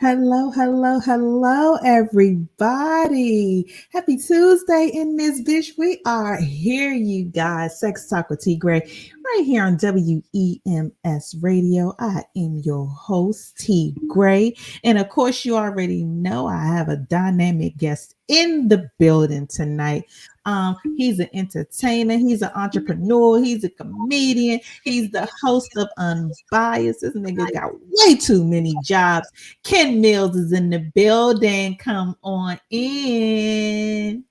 Hello, hello, hello, everybody. Happy Tuesday in this bitch. We are here, you guys. Sex Talk with T. Graye, right here on WEMS Radio. I am your host, T. Graye. And of course, you already know I have a dynamic guest in the building tonight. He's an entertainer, he's an entrepreneur, he's a comedian, he's the host of Unbiased. This nigga got way too many jobs. Ken Mills is in the building. Come on in.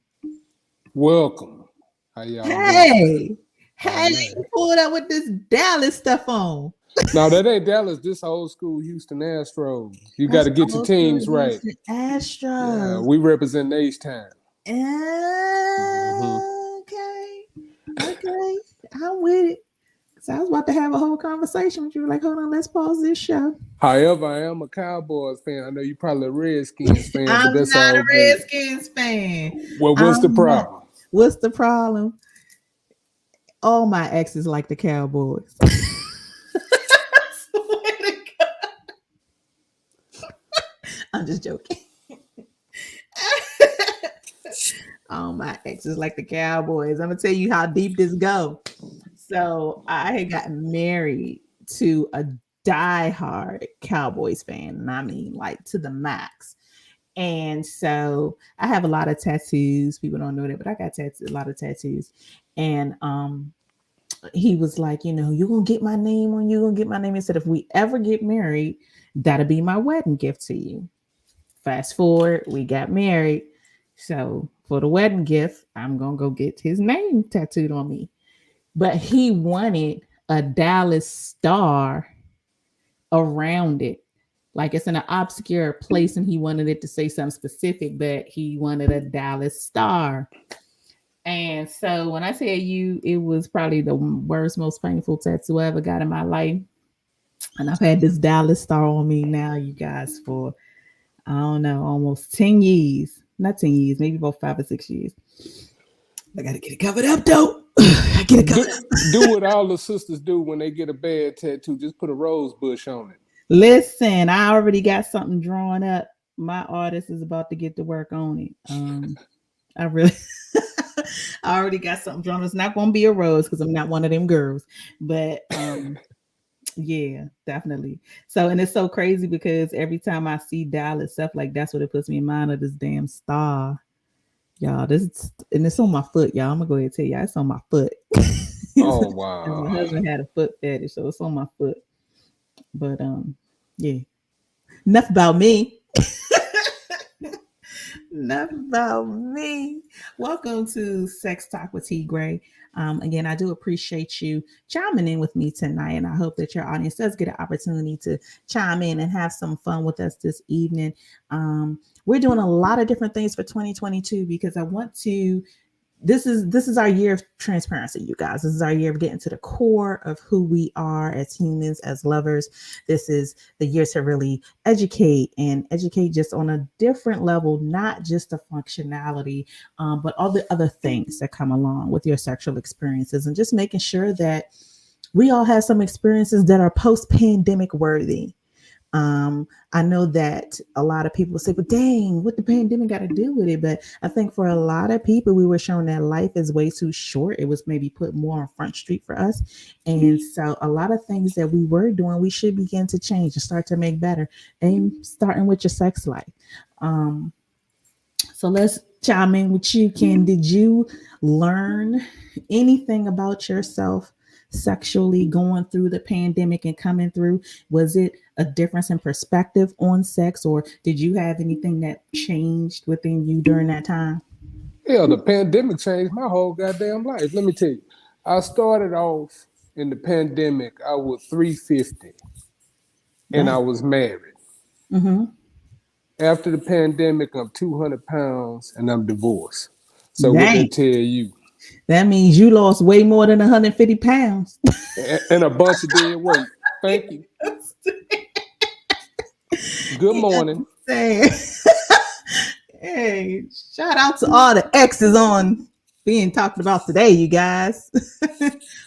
Welcome. How y'all doing? Hey, All hey, right. you pulled up with this Dallas stuff on. No, that ain't Dallas. This old school Houston Astros. You got to get your teams right. Yeah, Astros. we represent H-Town. Okay. Okay. I'm with it. So I was about to have a whole conversation with you. Like, hold on, let's pause this show. However, I am a Cowboys fan. I know you probably a Redskins fan, but I'm that's not all a good. Redskins fan. Well, what's the I'm not. problem? What's the problem? All my exes like the Cowboys. I swear to God. I'm just joking. All my exes like the Cowboys. I'm gonna tell you how deep this go. So I had gotten married to a diehard Cowboys fan, and I mean like to the max. And so I have a lot of tattoos. People don't know that, but I got a lot of tattoos. And he was like, you're gonna get my name on you, gonna get my name. He said, if we ever get married, that'll be my wedding gift to you. Fast forward, we got married. So for the wedding gift, I'm gonna go get his name tattooed on me. But he wanted a Dallas star around it. Like it's in an obscure place, and he wanted it to say something specific, but he wanted a Dallas star. And so when I tell you it was probably the worst, most painful tattoo I ever got in my life. And I've had this Dallas star on me now, you guys, for I don't know, almost 10 years. Not 10 years, maybe about 5 or 6 years. I gotta get it covered up though. I get it covered up. Do what all the sisters do when they get a bad tattoo. Just put a rose bush on it. Listen, I already got something drawn up. My artist is about to get to work on it. I really I already got something drawn. It's not gonna be a rose because I'm not one of them girls. But yeah, definitely. So and it's so crazy because every time I see Dallas stuff, like that's what it puts me in mind of this damn star. Y'all, and it's on my foot, y'all. I'm gonna go ahead and tell y'all it's on my foot. Oh, My wow. husband had a foot fetish, so it's on my foot. But yeah. Enough about me. Enough about me. Welcome to Sex Talk with T. Graye. Again, I do appreciate you chiming in with me tonight, and I hope that your audience does get an opportunity to chime in and have some fun with us this evening. We're doing a lot of different things for 2022 because I want to this is our year of transparency, you guys. This is our year of getting to the core of who we are as humans, as lovers. This is the year to really educate just on a different level, not just the functionality, but all the other things that come along with your sexual experiences, and just making sure that we all have some experiences that are post-pandemic worthy. I know that a lot of people say, but dang, what the pandemic got to do with it? But I think for a lot of people, we were shown that life is way too short. It was maybe put more on Front Street for us. And so a lot of things that we were doing, we should begin to change and start to make better, and starting with your sex life. So let's chime in with you, Ken. Did you learn anything about yourself sexually going through the pandemic and coming through? Was it a difference in perspective on sex, or did you have anything that changed within you during that time? Hell, the pandemic changed my whole goddamn life. Let me tell you. I started off in the pandemic, I was 350 and I Dang. was married. Mm-hmm. After the pandemic, I'm 200 pounds and I'm divorced. So what Dang. that tell you? That means you lost way more than 150 pounds. And a bunch of dead weight. Thank you. Good morning. Hey, shout out to all the exes on being talked about today, you guys.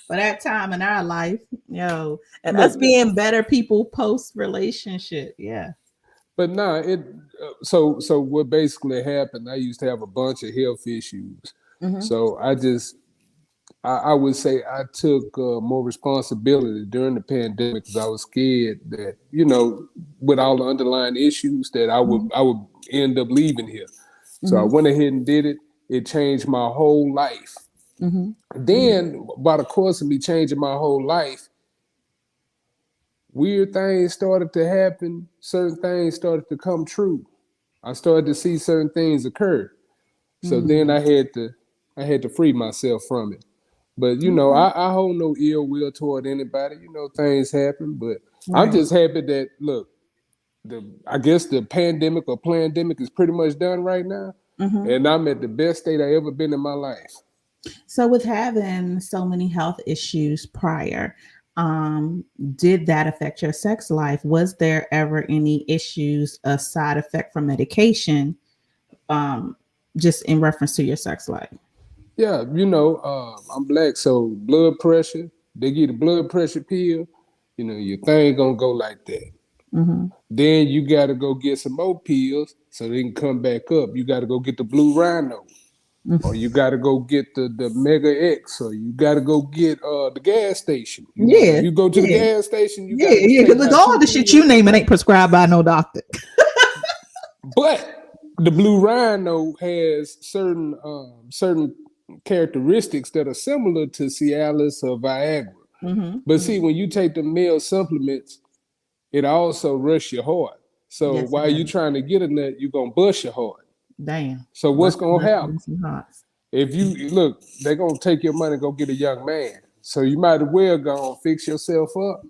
For that time in our life, and us Look, being better people post relationship. Yeah. But nah, it so what basically happened, I used to have a bunch of health issues. Mm-hmm. So I would say I took more responsibility during the pandemic because I was scared that, with all the underlying issues, that I would end up leaving here. So I Mm-hmm. went ahead and did it. It changed my whole life. Mm-hmm. Yeah. Then, by the course of me changing my whole life, weird things started to happen. Certain things started to come true. I started to see certain things occur. So then Mm. I had to free myself from it. But Okay. I hold no ill will toward anybody. Things happen, but I'm Right. just happy that look, I guess the pandemic or pandemic is pretty much done right now, Mm-hmm. and I'm at the best state I ever been in my life. So, with having so many health issues prior, um, did that affect your sex life? Was there ever any issues, a side effect from medication, um, just in reference to your sex life? Yeah, I'm black, so blood pressure. They get a blood pressure pill. Your thing gonna go like that. Mm-hmm. Then you gotta go get some more pills so they can come back up. You gotta go get the blue rhino, or you got to go get the Mega X, or you got to go get the gas station. When Yeah, you go to the yeah, gas station, you got yeah, to yeah. take Because look, about all two the shit you pills. naming ain't prescribed by no doctor. But the Blue Rhino has certain characteristics that are similar to Cialis or Viagra. Mm-hmm. But see, Mm-hmm. when you take the male supplements, it also rush your heart. So Yes, it while you does. trying to get a nut, you're gonna bust your heart. Damn. So what's Busting, gonna busting, happen? busting hearts. If you look, they're gonna take your money and go get a young man. So you might as well go and fix yourself up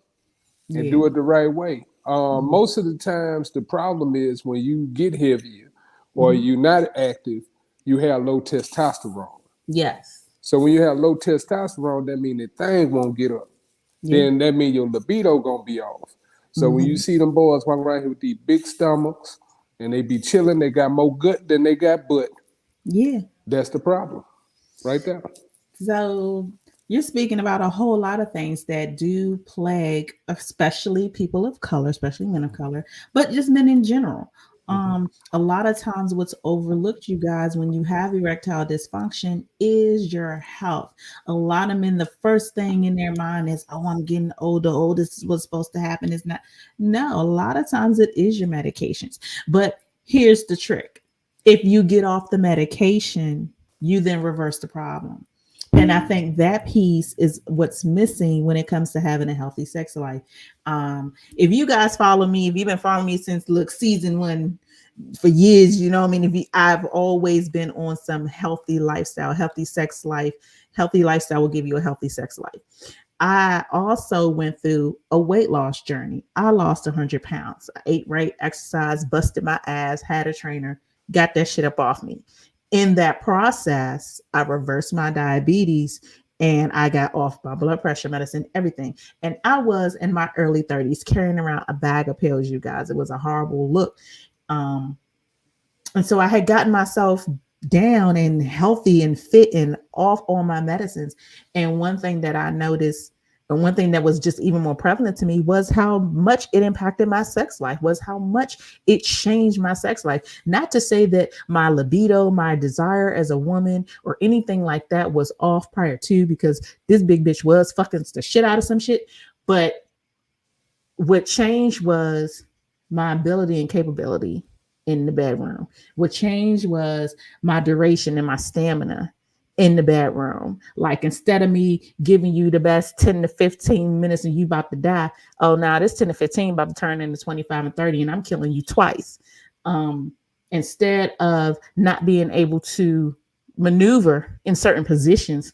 and Yeah. do it the right way. Mm-hmm. Most of the times, the problem is when you get heavier or Mm-hmm. you're not active, you have low testosterone. Yes. So when you have low testosterone, that means that thing won't get up. Yeah. Then that means your libido gonna be off. So when you Mm-hmm. see them boys walking around here with these big stomachs and they be chilling, they got more gut than they got butt. Yeah. That's the problem, right there. So you're speaking about a whole lot of things that do plague, especially people of color, especially men of color, but just men in general. Mhm. A lot of times what's overlooked, you guys, when you have erectile dysfunction is your health. A lot of men, the first thing in their mind is, oh, I'm getting older. Oh, this is what's supposed to happen. Is not. No, a lot of times it is your medications. But here's the trick. If you get off the medication, you then reverse the problem. And I think that piece is what's missing when it comes to having a healthy sex life. If you guys follow me, if you've been following me since look season one for years, you know what I mean? I've always been on some healthy lifestyle, healthy sex life. Healthy lifestyle will give you a healthy sex life. I also went through a weight loss journey. I lost 100 pounds. I ate right, exercised, busted my ass, had a trainer, got that shit up off me. In that process, I reversed my diabetes and I got off my blood pressure medicine, everything. And I was in my early 30s carrying around a bag of pills, you guys. It was a horrible look. Um, and so I had gotten myself down and healthy and fit and off all my medicines. And one thing that I noticed, and one thing that was just even more prevalent to me was how much it impacted my sex life, was how much it changed my sex life. Not to say that my libido, my desire as a woman, or anything like that was off prior to, because this big bitch was fucking the shit out of some shit. But what changed was my ability and capability in the bedroom. What changed was my duration and my stamina in the bedroom. Like instead of me giving you the best 10 to 15 minutes and you about to die, oh now this 10 to 15 about to turn into 25 and 30 and I'm killing you twice. Um, Instead of not being able to maneuver in certain positions,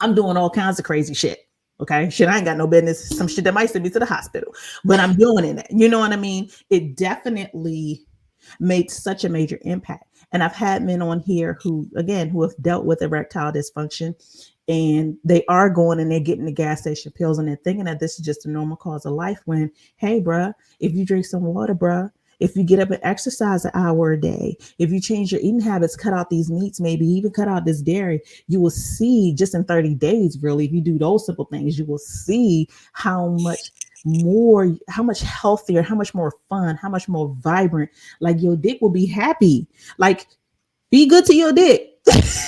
I'm doing all kinds of crazy shit. Okay. Shit, I ain't got no business. Some shit that might send me to the hospital, but I'm doing it. You know what I mean? It definitely made such a major impact. And I've had men on here who, again, who have dealt with erectile dysfunction and they are going and they're getting the gas station pills and they're thinking that this is just a normal cause of life when, hey, bruh, if you drink some water, bruh, if you get up and exercise an hour a day, if you change your eating habits, cut out these meats, maybe even cut out this dairy, you will see just in 30 days, really, if you do those simple things, you will see how much more, how much healthier, how much more fun, how much more vibrant. Like your dick will be happy. Like be good to your dick.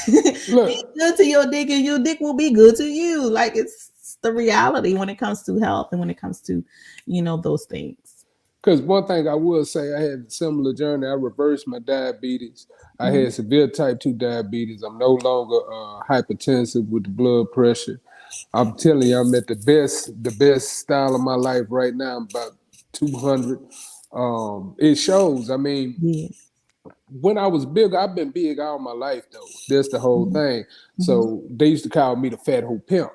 Be Look, good to your dick, and your dick will be good to you. Like it's the reality when it comes to health and when it comes to, those things. because one thing I will say, I had a similar journey. I reversed my diabetes. I Mhm. had severe type 2 diabetes. I'm no longer hypertensive with the blood pressure. I'm telling you, I'm at the best style of my life right now. I'm about 200. It shows. I mean, Yeah. when I was big, I've been big all my life, though. That's the whole Mhm. thing. Mhm. So they used to call me the fat hoe pimp.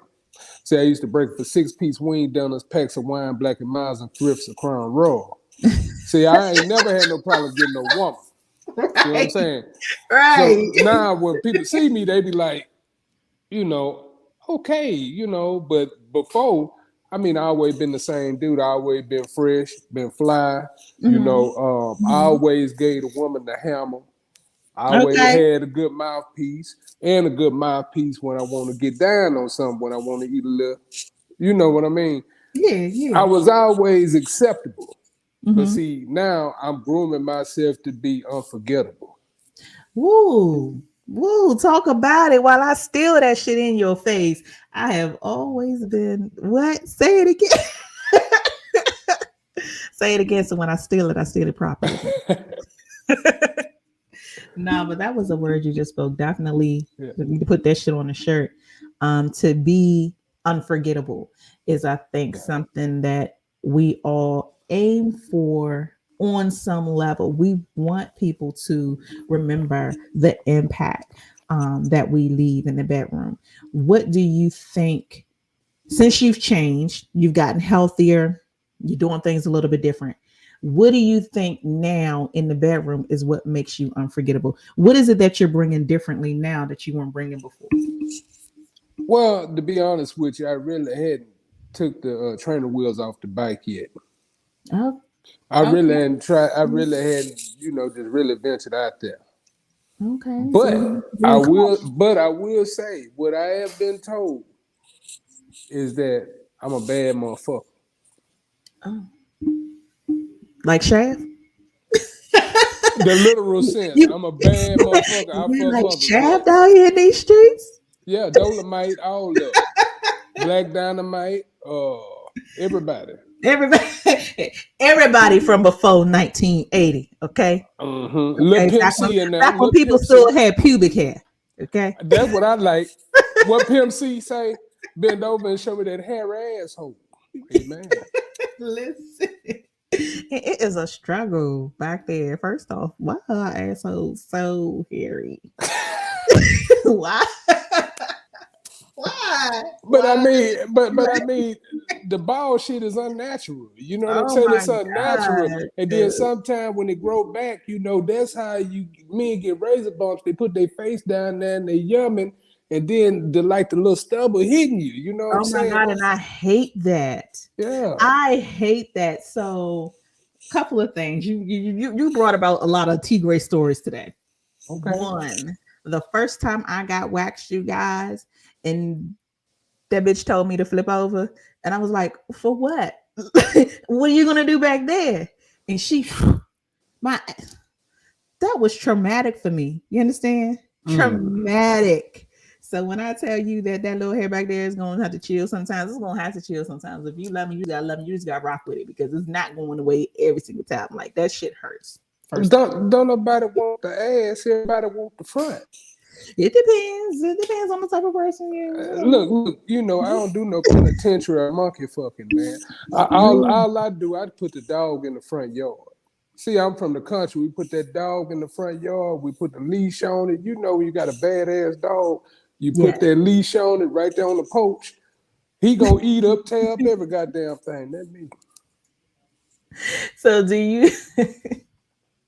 See, I used to break for 6-piece wing dinners, packs of wine, Black and Miles, and thrifts of Crown Royal. See, I ain't never had no problem getting no woman. See what I'm Right. saying? Right. So now when people see me, they be like, you know, okay, but before, I mean, I always been the same dude. I always been fresh, been fly, Mhm. I Mhm. always gave the woman the hammer. I always Okay. had a good mouthpiece and a good mouthpiece when I want to get down on something, when I want to eat a little, you know what I mean? Yeah. I Yeah. was always acceptable. But Mhm. see, now I'm grooming myself to be unforgettable. Woo. Woo. Talk about it while I steal that shit in your face. I have always been what? Say it again. Say it again. So when I steal it properly. No, but that was a word you just spoke. Definitely Yeah. you need to put that shit on a shirt. To be unforgettable is, I think, something that we all aim for on some level. We want people to remember the impact that we leave in the bedroom. What do you think, since you've changed, you've gotten healthier, you're doing things a little bit different? What do you think now in the bedroom is what makes you unforgettable? What is it that you're bringing differently now that you weren't bringing before? Well, to be honest with you, I really hadn't took the trainer wheels off the bike yet. Oh, I really okay. hadn't tried. I really hadn't, just really ventured out there. Okay. So But you I being will. cautious. But I will say what I have been told is that I'm a bad motherfucker. Oh. Like Shaft? The literal sense. You I'm a bad motherfucker. I you fuck like others. Shaft Yes. out here in these streets? Yeah. Dolomite. All of them. Black Dynamite. Everybody. Everybody, everybody from before 1980. Okay. Lil Okay. Pimp Back when C in there. back when Lil people Pimp C. still had pubic hair. Okay. That's what I like. What Pimp C say? Bend over and show me that hairy asshole. Amen. Listen, it is a struggle back there. First off, why are assholes so hairy? Why? Why? But I Why? mean, but I mean, the ball shit is unnatural. You know what I'm Oh saying? my It's unnatural. god! And then sometime when they grow back, that's how men get razor bumps. They put their face down there and they yumming, and then the little stubble hitting you. You know what I'm Oh my saying? god! And I hate that. Yeah. I hate that. So, couple of things. You brought about a lot of T Gray stories today. Okay. One, the first time I got waxed, you guys, and that bitch told me to flip over, and I was like, "For what? What are you gonna do back there?" And she, my, that was traumatic for me. You understand? Mm. Traumatic. So when I tell you that that little hair back there is gonna have to chill sometimes, it's gonna have to chill sometimes. If you love me, you gotta love me. You just gotta rock with it because it's not going away every single time. Like that shit hurts. First off, Don't nobody want the ass. Everybody want the front. it depends. It depends on the type of person Look, I don't do no penitentiary or monkey fucking, man. you. All I do, I put the dog in the front yard. See, I'm from the country. We put that dog in the front yard. We put the leash on it. You got a badass dog. You Yeah. put that leash on it right there on the porch. He gonna eat up, tear up every goddamn thing. That me. So do you?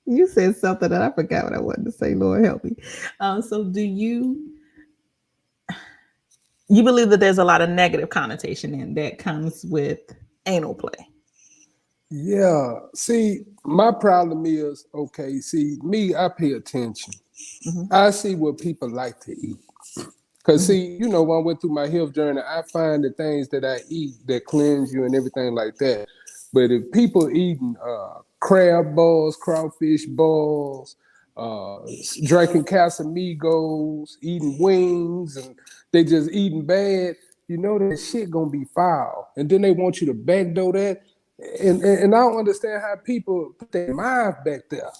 You said something that I forgot what I wanted to say. Lord help me. So do you believe that there's a lot of negative connotation in that comes with anal play? Yeah. See, my problem is, okay, see, me, I pay attention. Hmm. I see what people like to eat. Cause Mhm. see, when I went through my health journey, I find the things that I eat that cleanse you and everything like that. But if people eating crab balls, crawfish balls, uh, drinking Casamigos, eating wings, and they just eating bad, that shit gonna be foul. And then they want you to backdoor that. And I don't understand how people put their mind back there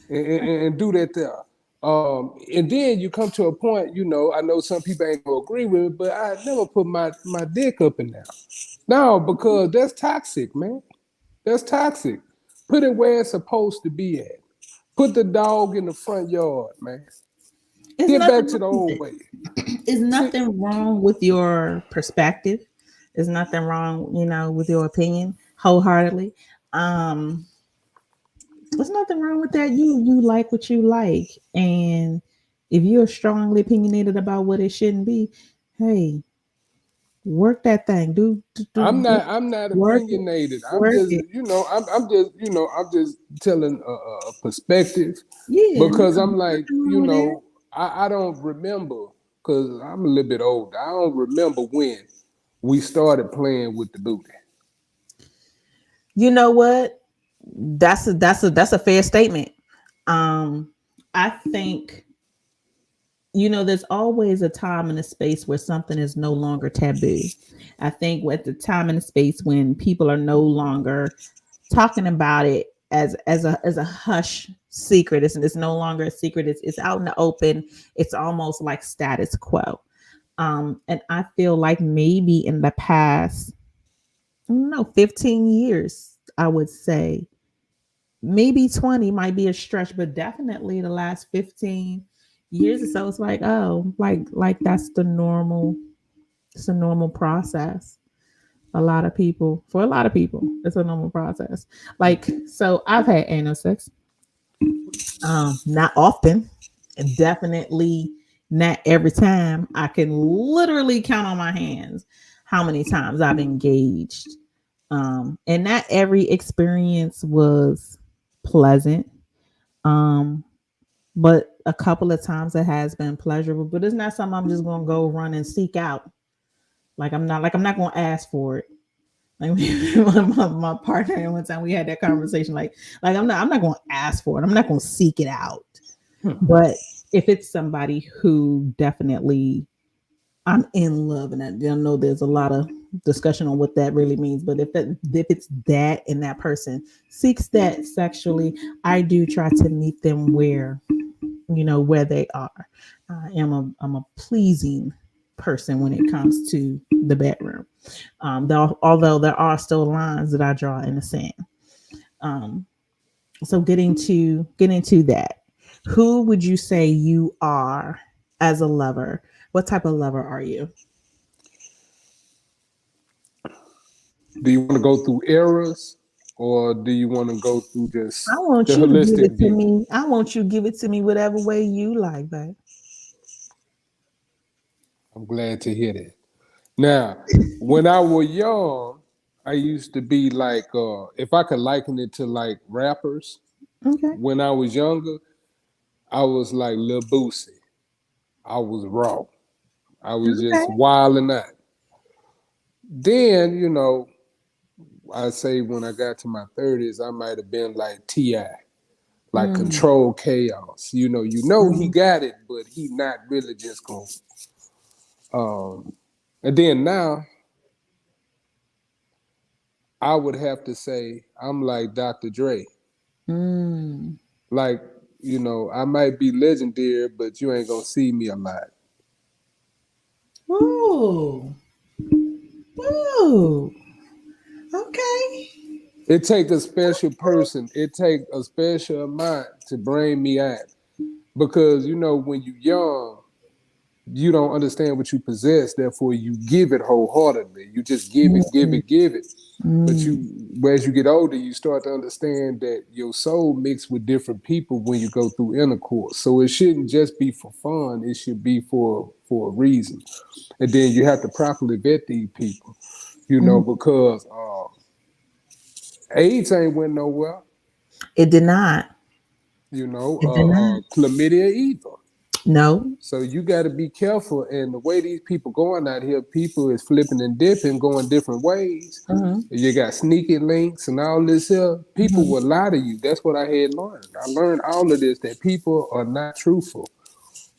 and do that there. And then you come to a point, I know some people ain't gonna agree with it, but I never put my dick up in there. No, because that's toxic, man. That's toxic. Put it where it's supposed to be at. Put the dog in the front yard, man. It's Get nothing back to wrong the with old it. way. It's See, nothing wrong with your perspective. There's nothing wrong, with your opinion wholeheartedly. Um, there's nothing wrong with that. You like what you like, and if you're strongly opinionated about what it shouldn't be, hey, work that thing. I'm not Work it, opinionated. I'm work just, it. I'm just telling a perspective Yeah, no, because I'm like, nothing wrong with that. I don't remember because I'm a little bit older. I don't remember when we started playing with the booty. You know what? That's a fair statement. Um, I think there's always a time and a space where something is no longer taboo. I think at the time and the space when people are no longer talking about it as a hush secret. It's no longer a secret. It's out in the open. It's almost like status quo. And I feel like maybe in the past, I don't know, 15 years, I would say, maybe 20 might be a stretch, but definitely the last 15 years or so, it's like, oh, like that's the normal, it's a normal process. For a lot of people, it's a normal process. Like, so I've had anal sex, not often, and definitely not every time. I can literally count on my hands how many times I've engaged. And not every experience was pleasant. Um, but a couple of times it has been pleasurable, but it's not something I'm just gonna go run and seek out. I'm not gonna ask for it. Like my partner, and one time we had that conversation, like I'm not gonna ask for it. I'm not gonna seek it out. But if it's somebody who definitely I'm in love, and I know there's a lot of discussion on what that really means. But if it's that and that person seeks that sexually, I do try to meet them where they are. I'm a pleasing person when it comes to the bedroom. Although there are still lines that I draw in the sand. Um, so getting to that, who would you say you are as a lover? What type of lover are you? Do you want to go through eras or do you want to go through I just the want you to give holistic it to view? me. I want you to give it to me whatever way you like, babe. I'm glad to hear that. Now, when I was young, I used to be like, if I could liken it to like rappers, Okay. when I was younger, I was like Lil Boosie. I was raw. I was just Okay. wilding out. Then, I say when I got to my 30s, I might have been like T.I., like Mm, control chaos. He mm, got it, but he not really just going. And then now, I would have to say I'm like Dr. Dre. mm. Like, I might be legendary, but you ain't gonna see me a lot. Ooh. Ooh. Okay. It take a special person. It take a special amount to bring me out because when you young, you don't understand what you possess. Therefore, you give it wholeheartedly. You just give it, give Mm, it, give it. But mm, as you get older, you start to understand that your soul mixed with different people when you go through intercourse. So it shouldn't just be for fun. It should be for a reason. And then you have to properly vet these people, mm. because AIDS ain't went nowhere. It did not. It did not. Chlamydia either. No. So you got to be careful. And the way these people going out here, people is flipping and dipping, going different ways. Mm-hmm. You got sneaky links and all this here. People Mm-hmm. will lie to you. That's what I had learned. I learned all of this, that people are not truthful.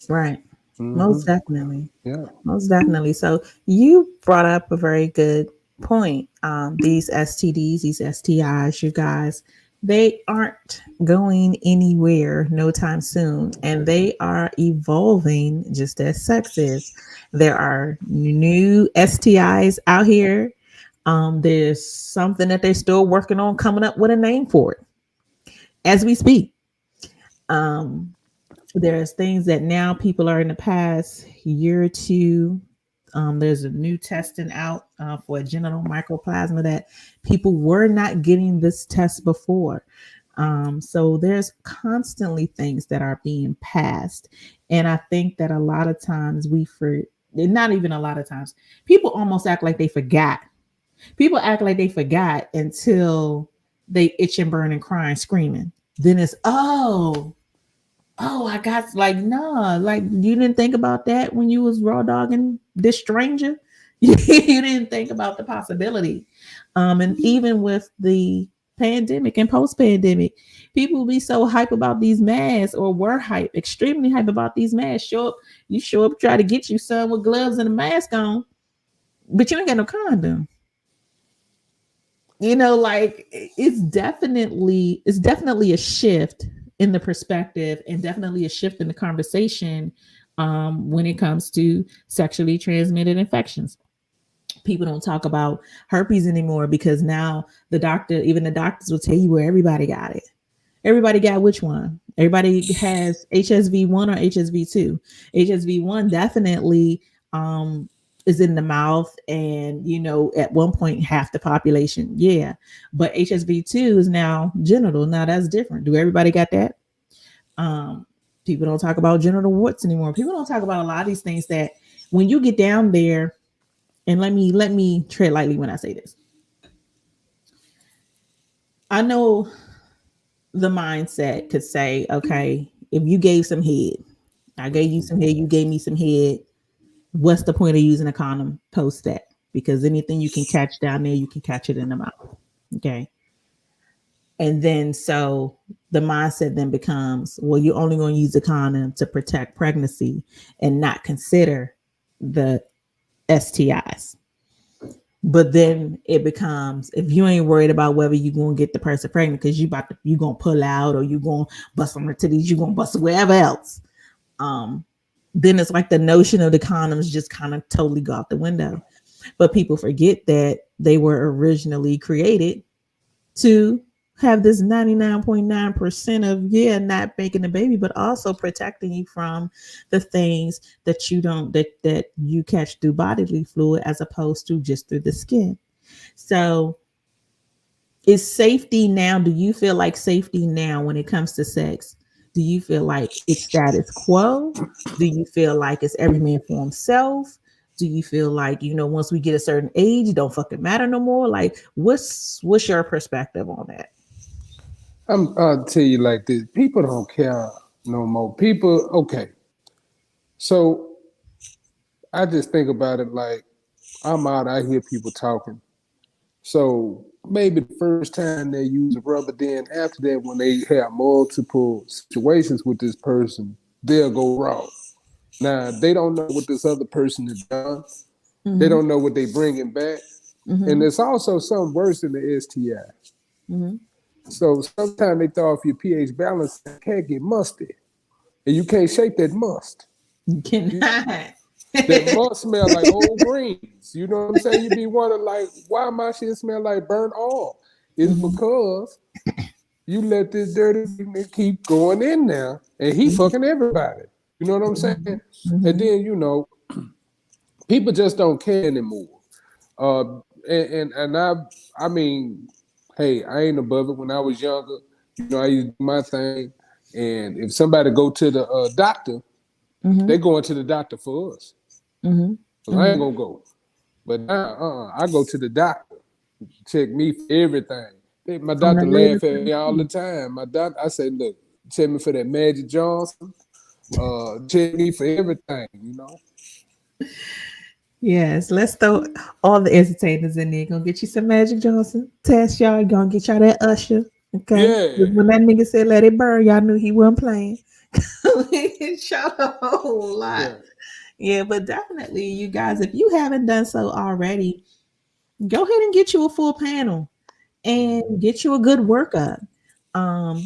Right. Hmm. Most definitely. Yeah. Most definitely. So you brought up a very good point. These STDs, these STIs, you guys, they aren't going anywhere no time soon, and they are evolving just as sex is. There are new STIs out here. There's something that they're still working on coming up with a name for it as we speak. Um, there's things that now people are in the past year or two. There's a new testing out for a genital microplasma that people were not getting this test before. So there's constantly things that are being passed. And I think that a lot of times not even a lot of times, people almost act like they forgot. People act like they forgot until they itch and burn and crying, screaming. Then it's, oh, I got like nah, like you didn't think about that when you was raw dogging this stranger. You didn't think about the possibility. And even with the pandemic and post pandemic, people be so hype about these masks or were hype, extremely hype about these masks. Show up, try to get you some with gloves and a mask on, but you ain't got no condom. Like it's definitely a shift in the perspective and definitely a shift in the conversation when it comes to sexually transmitted infections. People don't talk about herpes anymore because now even the doctors will tell you where everybody got it. Everybody got which one? Everybody has HSV1 or HSV2. HSV1 definitely is in the mouth, and at one point half the population, yeah. But HSV2 is now genital. Now that's different. Do everybody got that? Um, People don't talk about genital warts anymore. People don't talk about a lot of these things that when you get down there, and let me tread lightly when I say this. I know the mindset could say, okay, if you gave some head, I gave you some head, you gave me some head. What's the point of using a condom post that? Because anything you can catch down there, you can catch it in the mouth. Okay. And then so the mindset then becomes, well, you're only going to use a condom to protect pregnancy and not consider the STIs. But then it becomes, if you ain't worried about whether you gonna get the person pregnant because you gonna pull out or you gonna bust on her titties, you gonna bust wherever else. Um, then it's like the notion of the condoms just kind of totally go out the window. But people forget that they were originally created to have this 99.9% of not making a baby, but also protecting you from the things that you catch through bodily fluid as opposed to just through the skin. So is safety now, do you feel like safety now when it comes to sex? Do you feel like it's status quo? Do you feel like it's every man for himself? Do you feel like, once we get a certain age, it don't fucking matter no more? Like what's your perspective on that? I'll tell you like this: people don't care no more. People, okay. So I just think about it like I'm out. I hear people talking. So maybe the first time they use a rubber, then after that, when they have multiple situations with this person, they'll go wrong. Now they don't know what this other person has done. They Mm-hmm. don't know what they bringing back, and Mm-hmm. there's also something worse than the STI. Mm-hmm. So sometimes they throw off your pH balance and can't get musty, and you can't shake that must. You You, cannot. that must smell like old greens. You know what I'm saying? You be wondering like, why my shit smell like burnt oil? It's Mm-hmm. because you let this dirty keep going in there, and he fucking everybody. You know what I'm saying? And Mm-hmm. then people just don't care anymore. Uh, and I mean, hey, I ain't above it. When I was younger, I used to do my thing, and if somebody go to the doctor, Mm-hmm. they going to the doctor for us. Mm-hmm. Cause I ain't Mm-hmm. gonna go. But now, I go to the doctor, check me for everything. My From the doctor head laugh to at the me all the feet. time. My doctor, I say, look, check me for that Magic Johnson. check me for everything, you know. Yes, let's throw all the entertainers in there. Gonna get you some Magic Johnson. Test y'all. Gonna get y'all that Usher. Okay. 'Cause Yeah, when that nigga said let it burn, y'all knew he wasn't playing. Shot a whole lot. yeah. Yeah, but definitely, you guys, if you haven't done so already, go ahead and get you a full panel and Mhm. get you a good workup.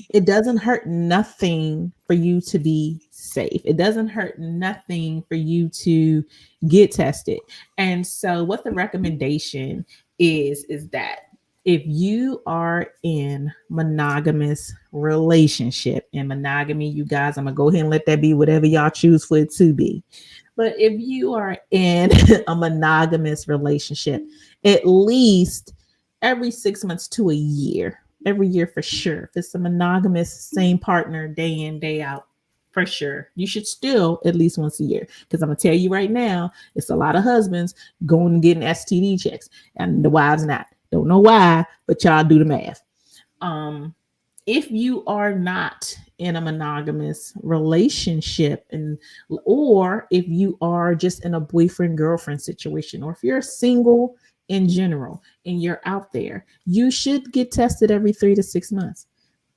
It doesn't hurt nothing for you to be safe. It doesn't hurt nothing for you to get tested. And so what the recommendation is that if you are in monogamous relationship, and monogamy, you guys, I'm gonna go ahead and let that be whatever y'all choose for it to be. But if you are in a monogamous relationship, at least every 6 months to a year, every year for sure. If it's a monogamous, same partner, day in, day out, for sure. You should still at least once a year. Because I'm going to tell you right now, it's a lot of husbands going and getting STD checks, and the wives not. Don't know why, but y'all do the math. Um, if you are not in a monogamous relationship, and or if you are just in a boyfriend girlfriend situation, or if you're single in general and you're out there, you should get tested every 3 to 6 months.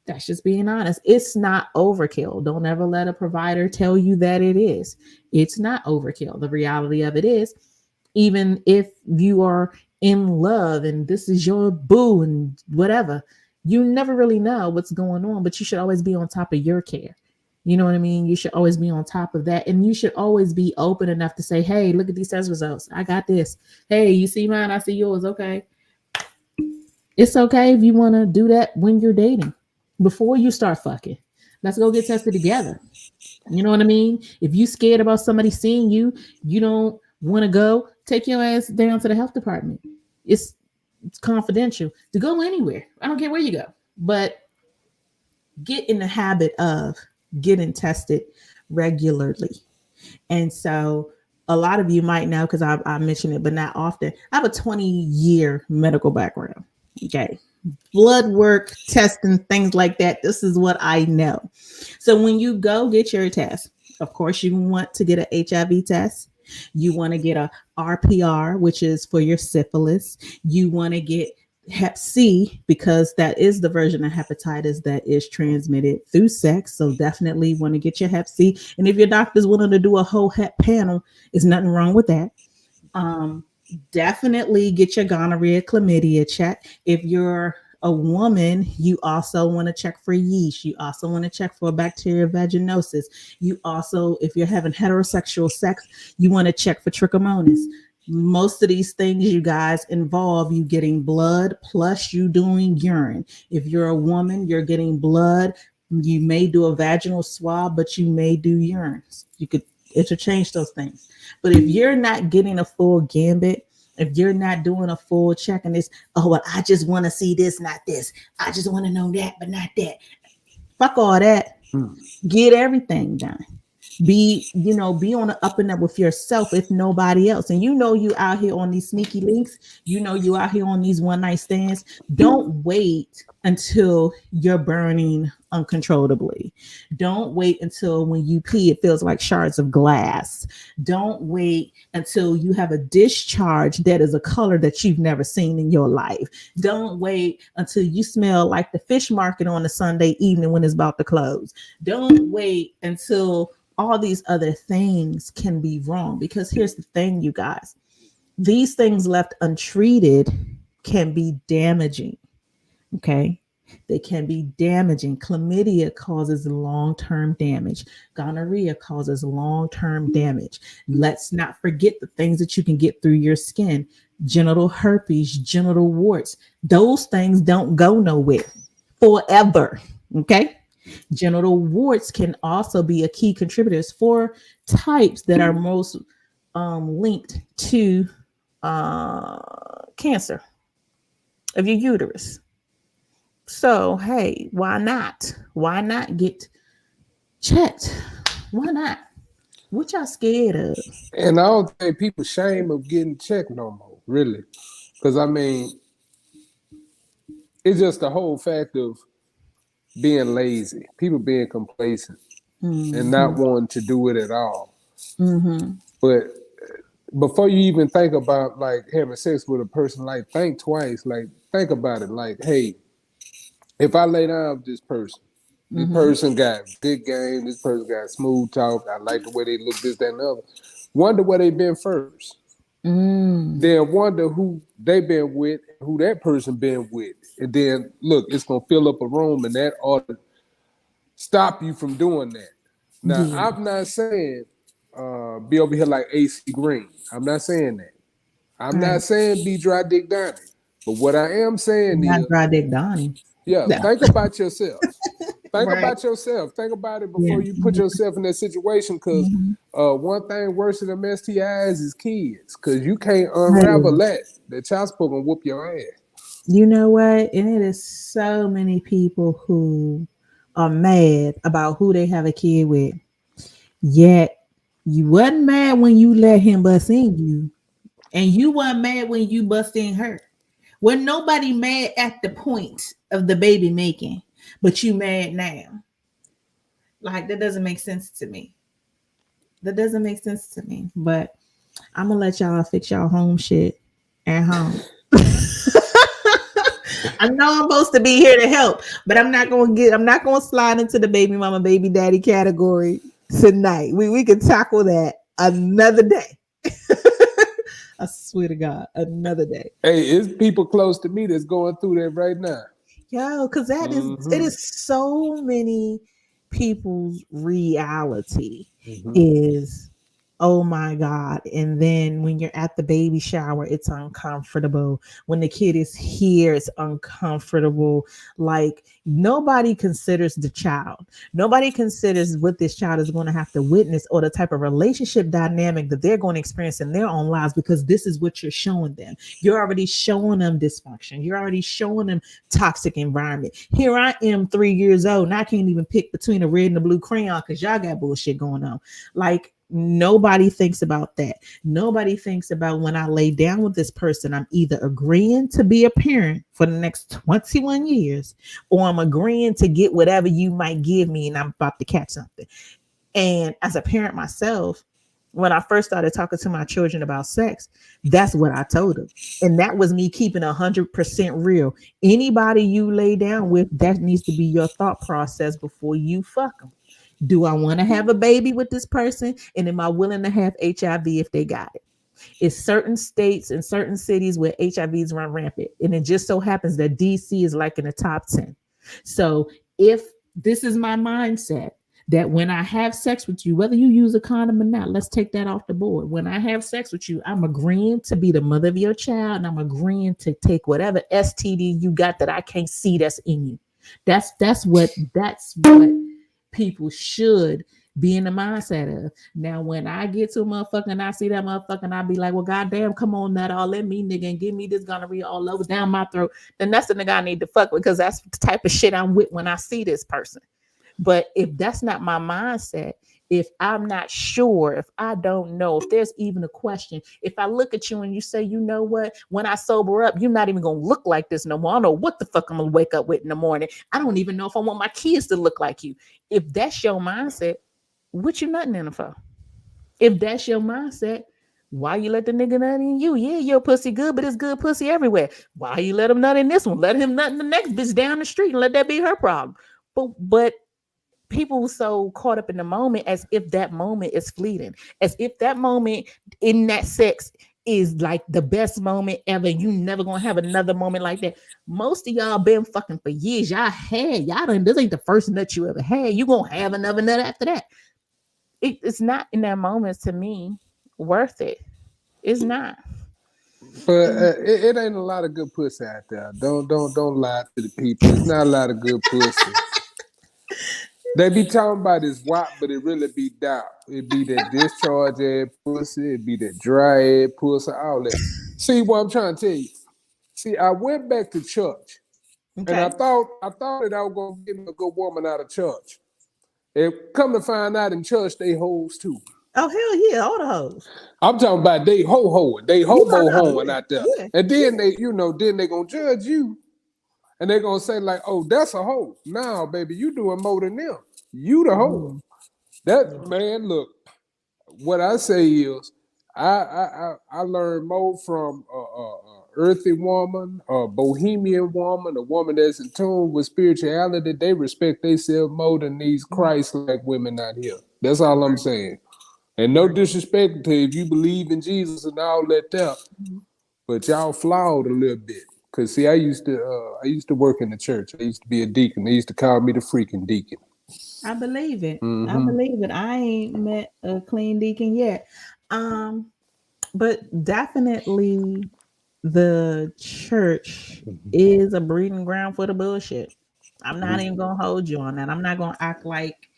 That's just being honest. It's not overkill. Don't ever let a provider tell you that it is. It's not overkill. The reality of it is, even if you are in love and this is your boo and whatever, you never really know what's going on, but you should always be on top of your care. You know what I mean? You should always be on top of that. And you should always be open enough to say, hey, look at these test results. I got this. Hey, you see mine? I see yours. Okay. It's okay if you want to do that when you're dating before you start fucking. Let's go get tested together. You know what I mean? If you scared about somebody seeing you, you don't want to go, take your ass down to the health department. It's confidential to go anywhere. I don't care where you go. But get in the habit of getting tested regularly. And so a lot of you might know, because I mention it, but not often. I have a 20-year medical background. Okay. Blood work, testing, things like that. This is what I know. So when you go get your test, of course, you want to get an HIV test. You want to get a RPR, which is for your syphilis. You want to get Hep C, because that is the version of hepatitis that is transmitted through sex. So definitely want to get your Hep C. And if your doctor's willing to do a whole Hep panel, there's nothing wrong with that. Um, Definitely get your gonorrhea, chlamydia check. If you're a woman, you also want to check for yeast. You also want to check for bacterial vaginosis. You also, if you're having heterosexual sex, you want to check for trichomonas. Most of these things, you guys, involve you getting blood plus you doing urine. If you're a woman, you're getting blood. You may do a vaginal swab, but you may do urine. You could interchange those things. But if you're not getting a full gambit, if you're not doing a full check and this, oh, well, I just want to see this, not this. I just want to know that, but not that. Fuck all that. Hmm. Get everything done. Be on the up and up with yourself, if nobody else. And you out here on these sneaky links, you out here on these one night stands. Don't wait until you're burning uncontrollably. Don't wait until when you pee it feels like shards of glass. Don't wait until you have a discharge that is a color that you've never seen in your life. Don't wait until you smell like the fish market on a Sunday evening when it's about to close. Don't wait until all these other things can be wrong, because here's the thing, you guys, these things left untreated can be damaging. Okay. They can be damaging. Chlamydia causes long-term damage. Gonorrhea causes long-term damage. Let's not forget the things that you can get through your skin: genital herpes, genital warts. Those things don't go nowhere forever. Okay. Genital warts can also be a key contributors for types that are most linked to cancer of your uterus. So, hey, why not? Why not get checked? Why not? What y'all scared of? And I don't think people shame of getting checked no more, really. Because I mean, it's just the whole fact of being lazy, people being complacent. and not Mhm. wanting to do it at all. Mhm. But before you even think about like having sex with a person, like think twice. Like think about it. Like, hey, if I lay down with this Mhm. person got good game, this person got smooth talk, I like the way they look, this, that, and the other. Wonder where they been first. Mm. Then wonder who they been with and who that person been with. And then look, it's gonna fill up a room and that ought to stop you from doing that. Now, Yeah. I'm not saying be over here like AC Green. I'm not saying that. I'm not Right. saying be dry dick Donnie. But what I am saying Not is, dry dick Donnie. yeah, No. think about yourself. Think Right. about yourself. Think about it Yeah. before you put yourself in that situation. Because Mhm. one thing worse than them STIs is kids. Because you can't unravel Hey, that. The child support gonna whoop your ass. you know what? And it is so many people who are mad about who they have a kid with. Yet you wasn't mad when you let him bust in you, and you weren't mad when you bust in her. When nobody mad at the point of the baby making, but you mad now. Like that doesn't make sense to me. That doesn't make sense to me. But I'm gonna let y'all fix y'all home shit at home. I know I'm supposed to be here to help, but I'm not gonna slide into the baby mama, baby daddy category tonight. We can tackle that another day. I swear to God, another day. Hey, it's people close to me that's going through that right now. Yo, because it Mm-hmm. is so many people's reality Mm-hmm. is, oh my God. And then when you're at the baby shower, it's uncomfortable. When the kid is here, it's uncomfortable. Like nobody considers the child. Nobody considers what this child is going to have to witness or the type of relationship dynamic that they're going to experience in their own lives, because this is what you're showing them. You're already showing them dysfunction. You're already showing them toxic environment. Here I am, 3 years old, and I can't even pick between a red and a blue crayon because y'all got bullshit going on. Like nobody thinks about that. Nobody thinks about when I lay down with this person, I'm either agreeing to be a parent for the next 21 years or I'm agreeing to get whatever you might give me and I'm about to catch something. And as a parent myself, when I first started talking to my children about sex, that's what I told them. And that was me keeping 100% real. Anybody you lay down with, that needs to be your thought process before you fuck them. Do I want to have a baby with this person? And am I willing to have HIV if they got it? It's certain states and certain cities where HIVs run rampant. And it just so happens that DC is like in the top 10. So if this is my mindset, that when I have sex with you, whether you use a condom or not, let's take that off the board. When I have sex with you, I'm agreeing to be the mother of your child and I'm agreeing to take whatever STD you got that I can't see that's in you. That's what people should be in the mindset of. Now, when I get to a motherfucker and I see that motherfucker and I be like, well, goddamn, come on, that all let me nigga and give me this gonorrhea all over down my throat, then that's the nigga I need to fuck with because that's the type of shit I'm with when I see this person. But if that's not my mindset, if I'm not sure, if I don't know, if there's even a question, if I look at you and you say, you know what, when I sober up, you're not even gonna look like this no more. I don't know what the fuck I'm gonna wake up with in the morning. I don't even know if I want my kids to look like you. If that's your mindset, what you nutting in the for? If that's your mindset, why you let the nigga nut in you? Yeah, your pussy good, but it's good pussy everywhere. Why you let him nut in this one? Let him nut in the next bitch down the street and let that be her problem. But people so caught up in the moment as if that moment is fleeting, as if that moment in that sex is like the best moment ever. You never gonna have another moment like that. Most of y'all been fucking for years. Y'all done, this ain't the first nut you ever had. You gonna have another nut after that. It's not in that moment to me worth it. It's not. But it ain't a lot of good pussy out there. Don't lie to the people. It's not a lot of good pussy. They be talking about this WAP, but it really be doubt. It be that discharge ass pussy. It be that dry ass pussy. All that. See what I'm trying to tell you. See, I went back to church, and Okay. I thought that I was gonna get me a good woman out of church. And come to find out in church, they hoes too. Oh hell yeah, all the hoes. I'm talking about they ho-hoing, they You know, hobo no, hoeing yeah, out there. yeah, And then yeah. they, then they gonna judge you and they gonna say, like, oh, that's a hoe. Nah, baby, you doing more than them. You the hoe. Mm. That man, look, what I say is, I learned more from a earthy woman, a bohemian woman, a woman that's in tune with spirituality. They respect themselves more than these Christ-like women out here. That's all I'm saying. And no Right. disrespect to if you believe in Jesus and all that there, but y'all flawed a little bit. Cause see, I used to work in the church. I used to be a deacon. They used to call me the freaking deacon. I believe it. I Mm-hmm. believe it. I ain't met a clean deacon yet. Um, but definitely the church is a breeding ground for the bullshit. I'm not even gonna hold you on that. I'm not gonna act like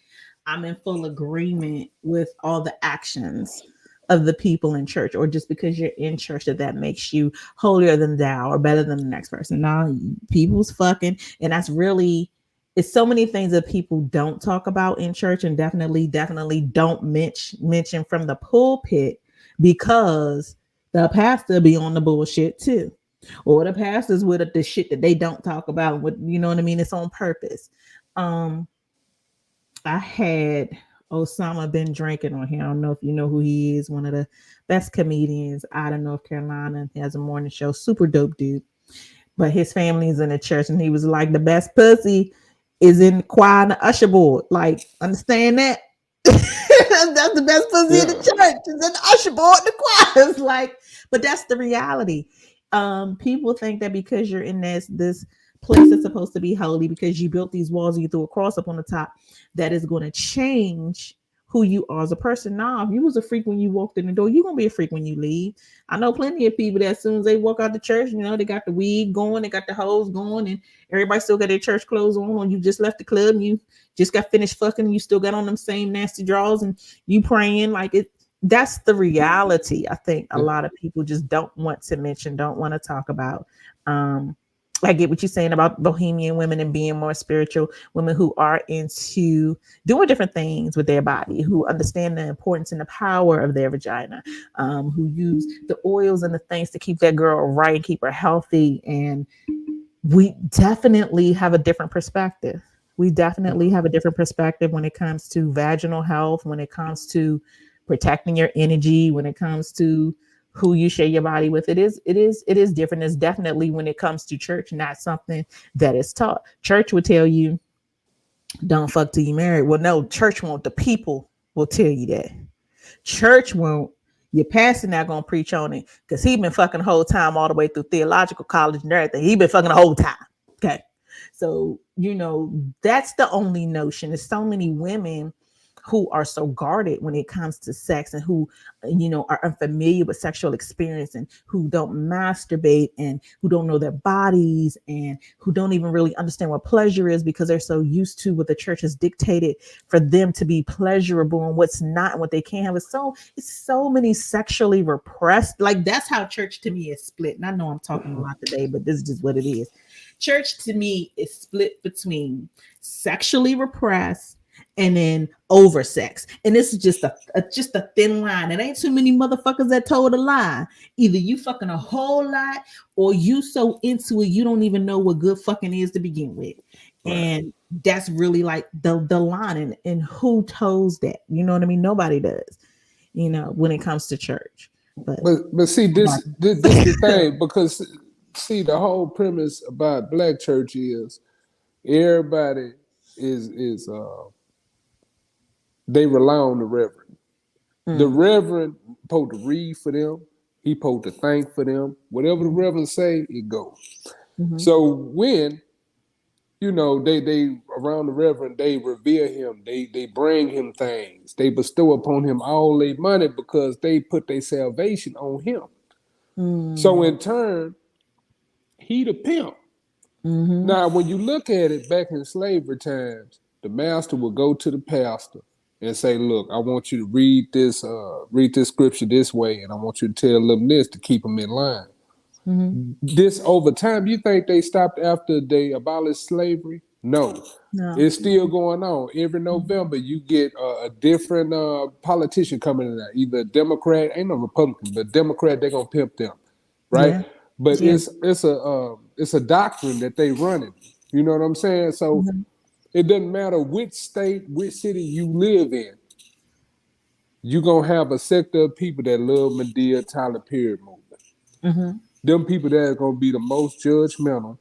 I'm in full agreement with all the actions of the people in church, or just because you're in church that makes you holier than thou or better than the next person. No, people's fucking, and that's really, it's so many things that people don't talk about in church, and definitely don't mention from the pulpit, because the pastor be on the bullshit too, or the pastors with the shit that they don't talk about. What, you know what I mean? It's on purpose. Um, I had Osama been drinking on here. I don't know if you know who he is. One of the best comedians out of North Carolina. He has a morning show. Super dope dude. But his family's in the church, and he was like, the best pussy is in the choir and the usher board. Like, understand that? That's the best pussy in the Yeah. church. Is in the usher board, the choir. It's like, but that's the reality. People think that because you're in this place that's supposed to be holy, because you built these walls and you threw a cross up on the top, that is going to change who you are as a person. Nah, if you was a freak when you walked in the door, you're gonna be a freak when you leave. I know plenty of people that as soon as they walk out the church, they got the weed going, they got the hose going, and everybody still got their church clothes on, or you just left the club and you just got finished fucking, and you still got on them same nasty drawers and you praying like it. That's the reality. I think a lot of people just don't want to mention, don't want to talk about. Um, I get what you're saying about bohemian women and being more spiritual, women who are into doing different things with their body, who understand the importance and the power of their vagina, who use the oils and the things to keep that girl right, keep her healthy. And we definitely have a different perspective. We definitely have a different perspective when it comes to vaginal health, when it comes to protecting your energy, when it comes to who you share your body with. It is different. It's definitely, when it comes to church, not something that is taught. Church would tell you, don't fuck till you married. Well, no, church won't. The people will tell you that. Church won't. Your pastor not gonna preach on it, because he been fucking the whole time, all the way through theological college and everything. He been fucking the whole time. Okay. So, that's the only notion. There's so many women who are so guarded when it comes to sex, and who, are unfamiliar with sexual experience, and who don't masturbate, and who don't know their bodies, and who don't even really understand what pleasure is, because they're so used to what the church has dictated for them to be pleasurable, and what's not, and what they can't have. It's so many sexually repressed. Like, that's how church to me is split. And I know I'm talking a lot today, but this is just what it is. Church to me is split between sexually repressed and then over sex. And this is just a thin line. It ain't too many motherfuckers that told a lie. Either you fucking a whole lot, or you so into it you don't even know what good fucking is to begin with. Right. And that's really like the line, and who toes that? You know what I mean? Nobody does, when it comes to church. But But see, this the thing, because see, the whole premise about black church is everybody is they rely on the reverend. The mm, reverend supposed to read for them. He supposed to thank for them. Whatever the reverend say, it goes. mhm, So when they around the reverend, they revere him. They bring him things. They bestow upon him all their money, because they put their salvation on him. So mm, in turn, he the pimp. mhm, Now, when you look at it back in slavery times, the master would go to the pastor and say, "Look, I want you to read this scripture this way, and I want you to tell them this to keep them in line." mhm. This over time, you think they stopped after they abolished slavery? No, No. it's still going on. Every November, you get a different politician coming in there, either a Democrat, ain't no Republican, but Democrat. They're gonna pimp them, right? Yeah. But Yeah. it's a doctrine that they running. You know what I'm saying? So Mhm. it doesn't matter which state, which city you live in. you gonna have a sector of people that love Medea, Tyler Perry movement. Mm-hmm. Them people that are gonna be the most judgmental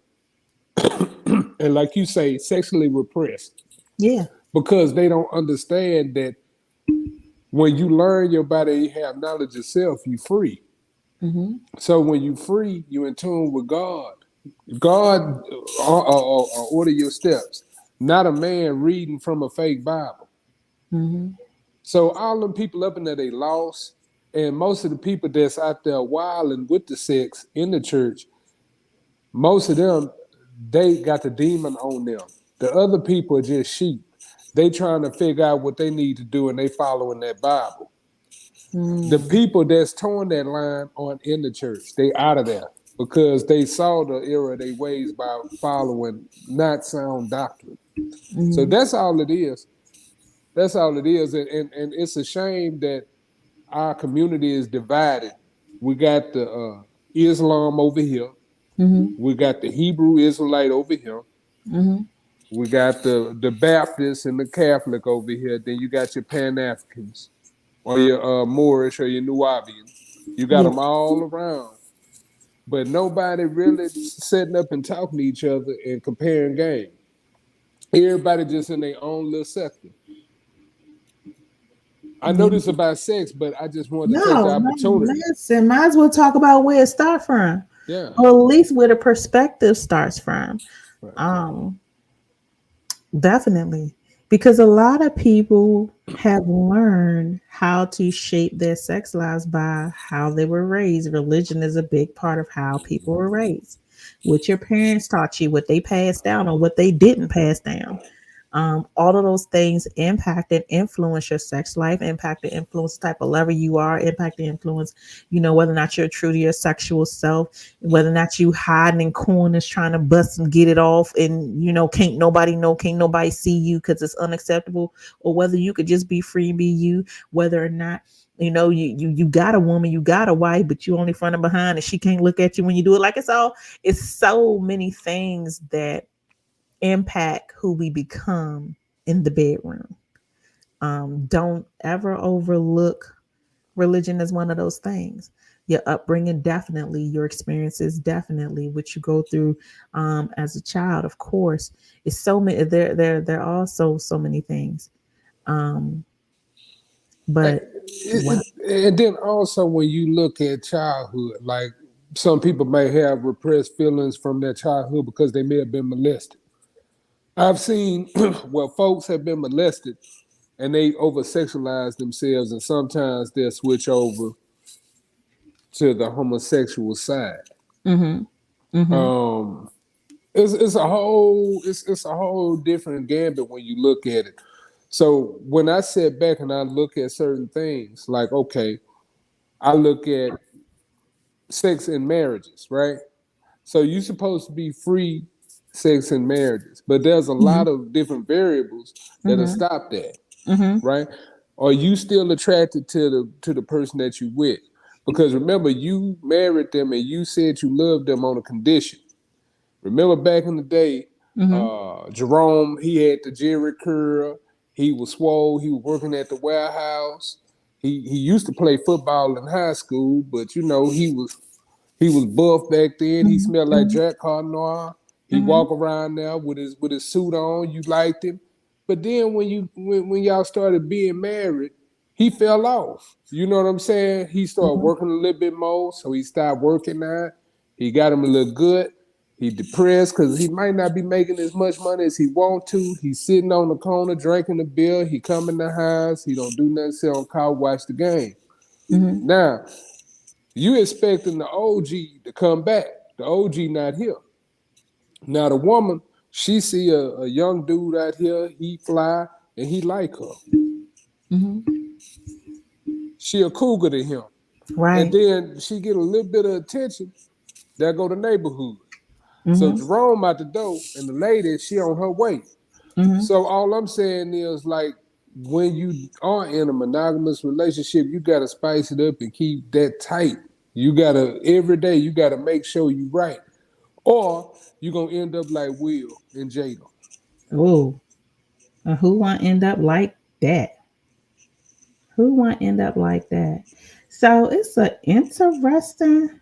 and, like you say, sexually repressed Yeah. because they don't understand that when you learn your body, you have knowledge of self, you free. Mm-hmm. So when you free, you in tune with God. God order your steps, not a man reading from a fake Bible. Mm-hmm. So all them people up in there, they lost. And most of the people that's out there wilding with the sex in the church, most of them, they got the demon on them. The other people are just sheep. They trying to figure out what they need to do and they following that Bible. The Mm-hmm. people that's towing that line aren't in the church. They out of there because they saw the error of their ways by following not sound doctrine. So Mm-hmm. that's all it is. That's all it is. And it's a shame that our community is divided. We got the Islam over here. Mm-hmm. We got the Hebrew Israelite over here. Mm-hmm. We got the Baptist and the Catholic over here. Then you got your Pan Africans or your Moorish or your Nubian. You got Yeah. them all around, but nobody really setting up and talking to each other and comparing game. Everybody just in their own little sector. I know Yeah. this about sex, but I just wanted to take the No, no, opportunity. listen, might as well talk about where it starts from. Yeah. Or at least where the perspective starts from. Right. Um, Definitely. Because a lot of people have learned how to shape their sex lives by how they were raised. Religion is a big part of how people were raised. What your parents taught you, what they passed down, or what they didn't pass down. All of those things impact and influence your sex life, impact and influence the type of lover you are, impact and influence, whether or not you're true to your sexual self, whether or not you hiding in corners trying to bust and get it off and can't nobody know, can't nobody see you because it's unacceptable, or whether you could just be free and be you, whether or not you got a woman, you got a wife, but you only front and behind and she can't look at you when you do it. Like it's so many things that impact who we become in the bedroom. Don't ever overlook religion as one of those things. Your upbringing, definitely. Your experiences, definitely. What you go through as a child, of course. It's so many. There are also so many things. Um, but what? And then also when you look at childhood, like some people may have repressed feelings from their childhood because they may have been molested. I've seen where folks have been molested and they over sexualize themselves, and sometimes they'll switch over to the homosexual side. Mm-hmm. Mm-hmm. Um, it's a whole different gambit when you look at it. So when I sit back and I look at certain things, like okay, I look at sex in marriages, right? So you're supposed to be free sex in marriages, but there's a lot Mm-hmm. of different variables that'll Mm-hmm. stop that, Mm-hmm. right? Are you still attracted to the person that you with? Because remember, you married them and you said you loved them on a condition. Remember back in the day, Mm-hmm. Jerome, he had the Jerry curl. He was swole. He was working at the warehouse. He used to play football in high school, but he was buff back then. He Mm-hmm. smelled like Mm-hmm. Jack Harnoir. He Mm-hmm. walk around now with his suit on. You liked him, but then when y'all started being married, he fell off. You know what I'm saying? He started Mm-hmm. working a little bit more, so he stopped working out. He got him a little good. He depressed because he might not be making as much money as he want to. He's sitting on the corner drinking a beer. He come in the house. He don't do nothing. Sit on couch, watch the game. Mm-hmm. Now you expecting the OG to come back. The OG not here. Now the woman, she see a young dude out here, he fly, and he like her. Mm-hmm. She a cougar to him. And Right. then she get a little bit of attention, there go the neighborhood. So Mm-hmm. Jerome out the door, and the lady, she on her way. Mm-hmm. So all I'm saying is like when you are in a monogamous relationship, you gotta spice it up and keep that tight. You gotta every day you gotta make sure you right. Or you're gonna end up like Will and Jada. Oh, who want to end up like that? Who want to end up like that? So it's an interesting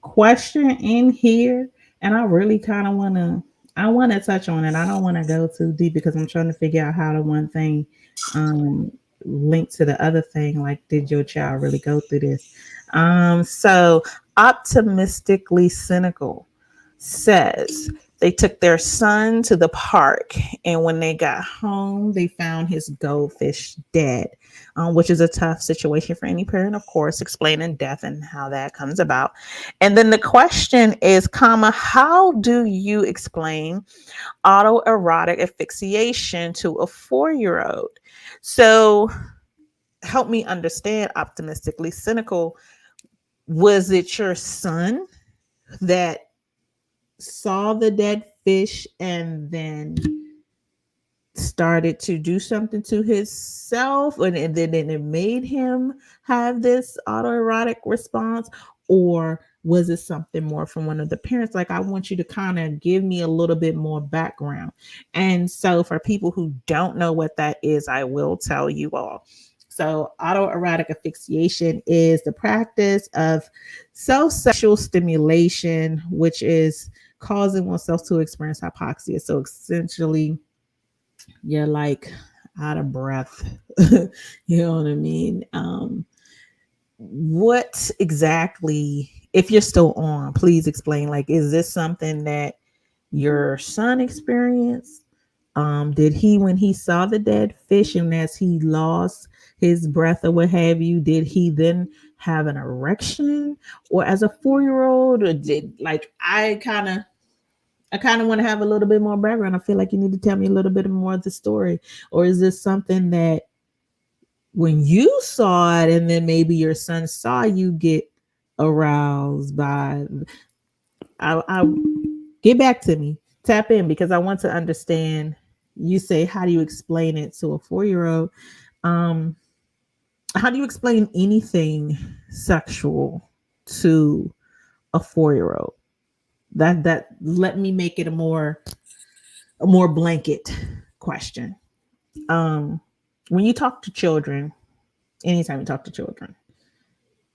question in here, and I really kind of want to touch on it. I don't want to go too deep because I'm trying to figure out how the one thing um link to the other thing. Like, did your child really go through this? So optimistically cynical says they took their son to the park, and when they got home, they found his goldfish dead, which is a tough situation for any parent, of course, explaining death and how that comes about. And then the question is, comma, how do you explain autoerotic asphyxiation to a 4-year old? So help me understand optimistically cynical. Was it your son that saw the dead fish and then started to do something to himself, and then it made him have this autoerotic response? Or was it something more from one of the parents? Like, I want you to kind of give me a little bit more background. And so for people who don't know what that is, I will tell you all. So autoerotic asphyxiation is the practice of self-sexual stimulation, which is causing oneself to experience hypoxia. So essentially, you're like out of breath. You know what I mean? What exactly, if you're still on, please explain. Like, is this something that your son experienced? Did he, when he saw the dead fish and as he lost his breath or what have you, did he then have an erection? Or as a 4-year old, or did, like, I kind of want to have a little bit more background. I feel like you need to tell me a little bit more of the story. Or is this something that when you saw it and then maybe your son saw you get aroused by? I get back to me. Tap in because I want to understand. You say, how do you explain it to a 4-year old? Um, how do you explain anything sexual to a 4-year old? That let me make it a more blanket question. Um, when you talk to children, anytime you talk to children,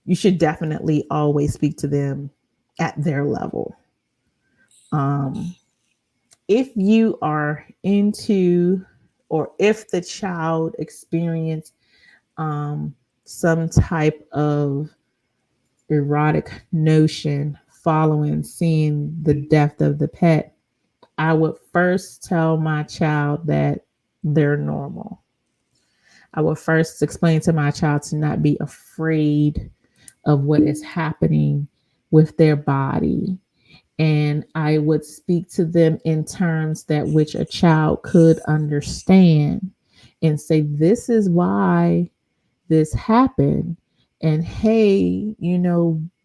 you should definitely always speak to them at their level. Um, if you are into, or if the child experience um, some type of erotic notion following seeing the death of the pet, I would first tell my child that they're normal. I will first explain to my child to not be afraid of what is happening with their body. And I would speak to them in terms that which a child could understand and say, this is why this happened. And hey,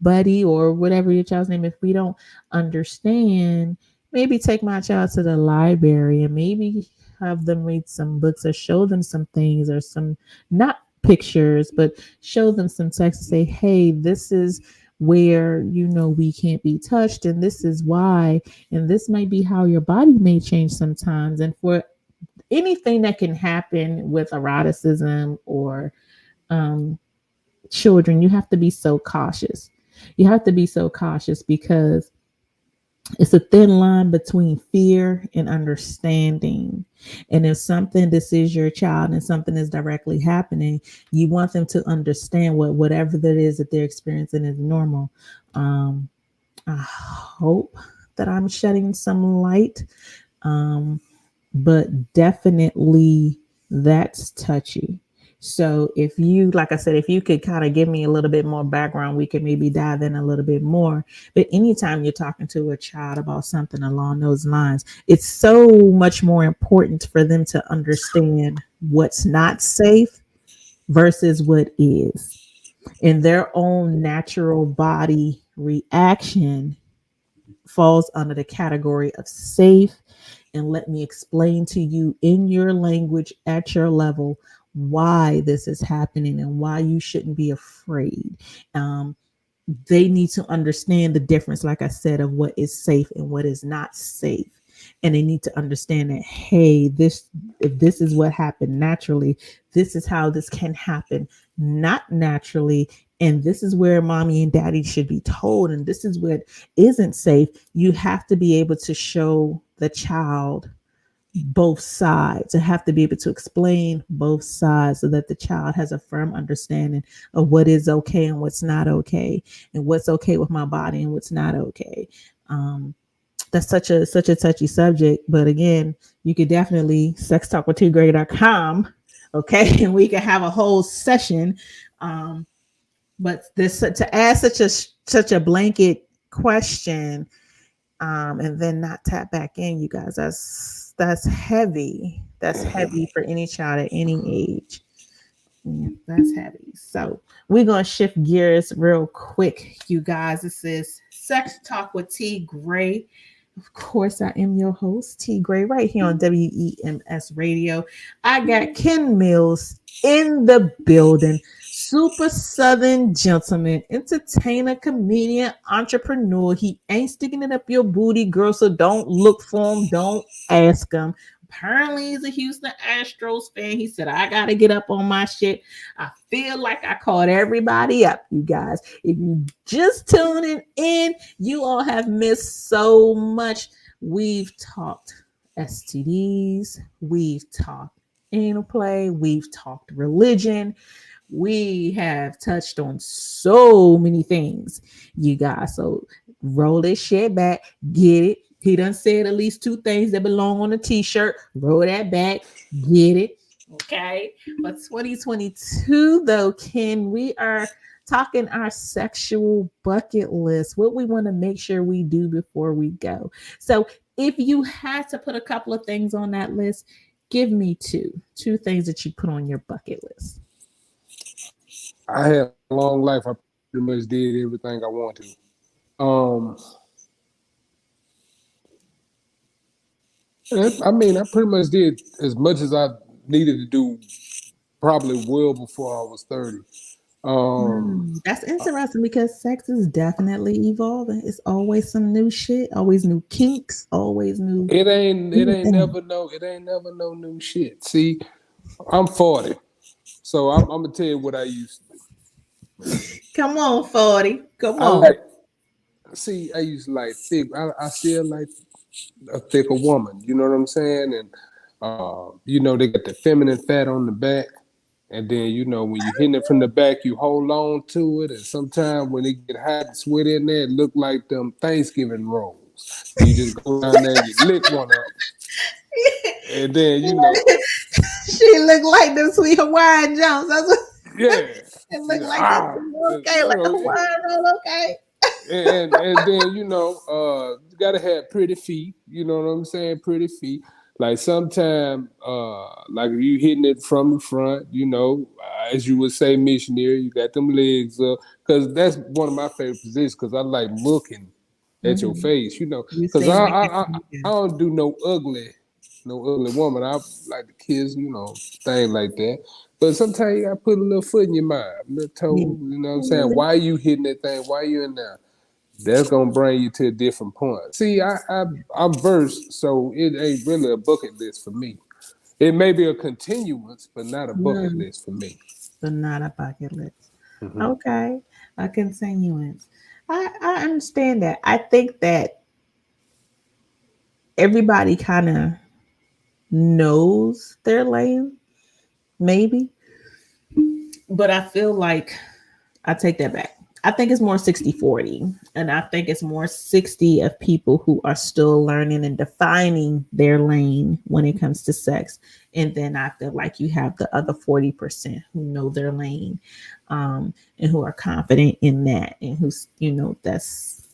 buddy, or whatever your child's name, if we don't understand, maybe take my child to the library and maybe have them read some books or show them some things or some, not pictures, but show them some text and say, hey, this is where we can't be touched, and this is why, and this might be how your body may change sometimes. And for anything that can happen with eroticism or um, children, you have to be so cautious. You have to be so cautious because it's a thin line between fear and understanding. And if something, this is your child and something is directly happening, you want them to understand whatever that is that they're experiencing is normal. Um, I hope that I'm shedding some light. Um, but definitely that's touchy. So if you, like I said, if you could kind of give me a little bit more background, we could maybe dive in a little bit more. But anytime you're talking to a child about something along those lines, it's so much more important for them to understand what's not safe versus what is. And their own natural body reaction falls under the category of safe. And let me explain to you in your language at your level why this is happening and why you shouldn't be afraid. Um, they need to understand the difference, like I said, of what is safe and what is not safe. and they need to understand that, hey, this, if this is what happened naturally, this is how this can happen not naturally, and this is where mommy and daddy should be told, and this is what isn't safe. You have to be able to show the child both sides, and have to be able to explain both sides so that the child has a firm understanding of what is okay and what's not okay, and what's okay with my body and what's not okay. That's such a touchy subject, but again, you could definitely sex talk with tgray.com, okay, and we can have a whole session. But this, to ask such a blanket question, and then not tap back in, you guys, that's heavy. That's heavy for any child at any age. Yeah, that's heavy. So we're gonna shift gears real quick, you guys. This is Sex Talk with T Graye. Of course, I am your host, T Graye, right here on WEMS Radio. I got Ken Mills in the building. Super Southern gentleman, entertainer, comedian, entrepreneur. He ain't sticking it up your booty, girl, so don't look for him. Don't ask him. Apparently, he's a Houston Astros fan. He said, I got to get up on my shit. I feel like I caught everybody up, you guys. If you just tuning in, you all have missed so much. We've talked STDs, we've talked anal play, we've talked religion, we have touched on so many things, you guys. So roll this shit back, get it. He done said at least two things that belong on a t-shirt. Roll that back, get it. Okay. But 2022 though, Ken, we are talking our sexual bucket list, what we want to make sure we do before we go. So if you had to put a couple of things on that list, give me two things that you put on your bucket list. I had a long life. I pretty much did everything I wanted to. I mean, I pretty much did as much as I needed to do, probably well before I was 30. That's interesting because sex is definitely evolving. It's always some new shit, always new kinks, always new anything. It ain't never no new shit. See, I'm 40, so I'm gonna tell you what I used to do. Come on, 40. Come I on. like, see, I used to like thick. I still like a thicker woman. You know what I'm saying? And they got the feminine fat on the back. And then, when you hitting it from the back, you hold on to it. And sometimes when it get hot and sweat in there, it look like them Thanksgiving rolls. And you just go down there and you lick one up. And then, She looked like the sweet Hawaiian jumps. That's what yeah. it looked like. Okay, like a Hawaiian roll. Okay. And then you gotta have pretty feet. You know what I'm saying? Pretty feet. Like sometime, like you hitting it from the front. As you would say, missionary. You got them legs up, because that's one of my favorite positions. Because I like looking at your face. You Because say I, make I it I I don't do no ugly woman. I like the kids. Things like that. But sometimes you gotta put a little foot in your mind, a little toe. You know what I'm saying? Why you hitting that thing? Why you in there? That's gonna bring you to a different point. See, I'm versed, so it ain't really a bucket list for me. It may be a continuance, but not a bucket list for me. but not a bucket list. Mm-hmm. Okay, a continuance. I understand that. I think that everybody kind of knows their lane, maybe, but I feel like I take that back. I think it's more 60-40. And I think it's more 60 of people who are still learning and defining their lane when it comes to sex. And then I feel like you have the other 40% who know their lane, and who are confident in that, and who's, that's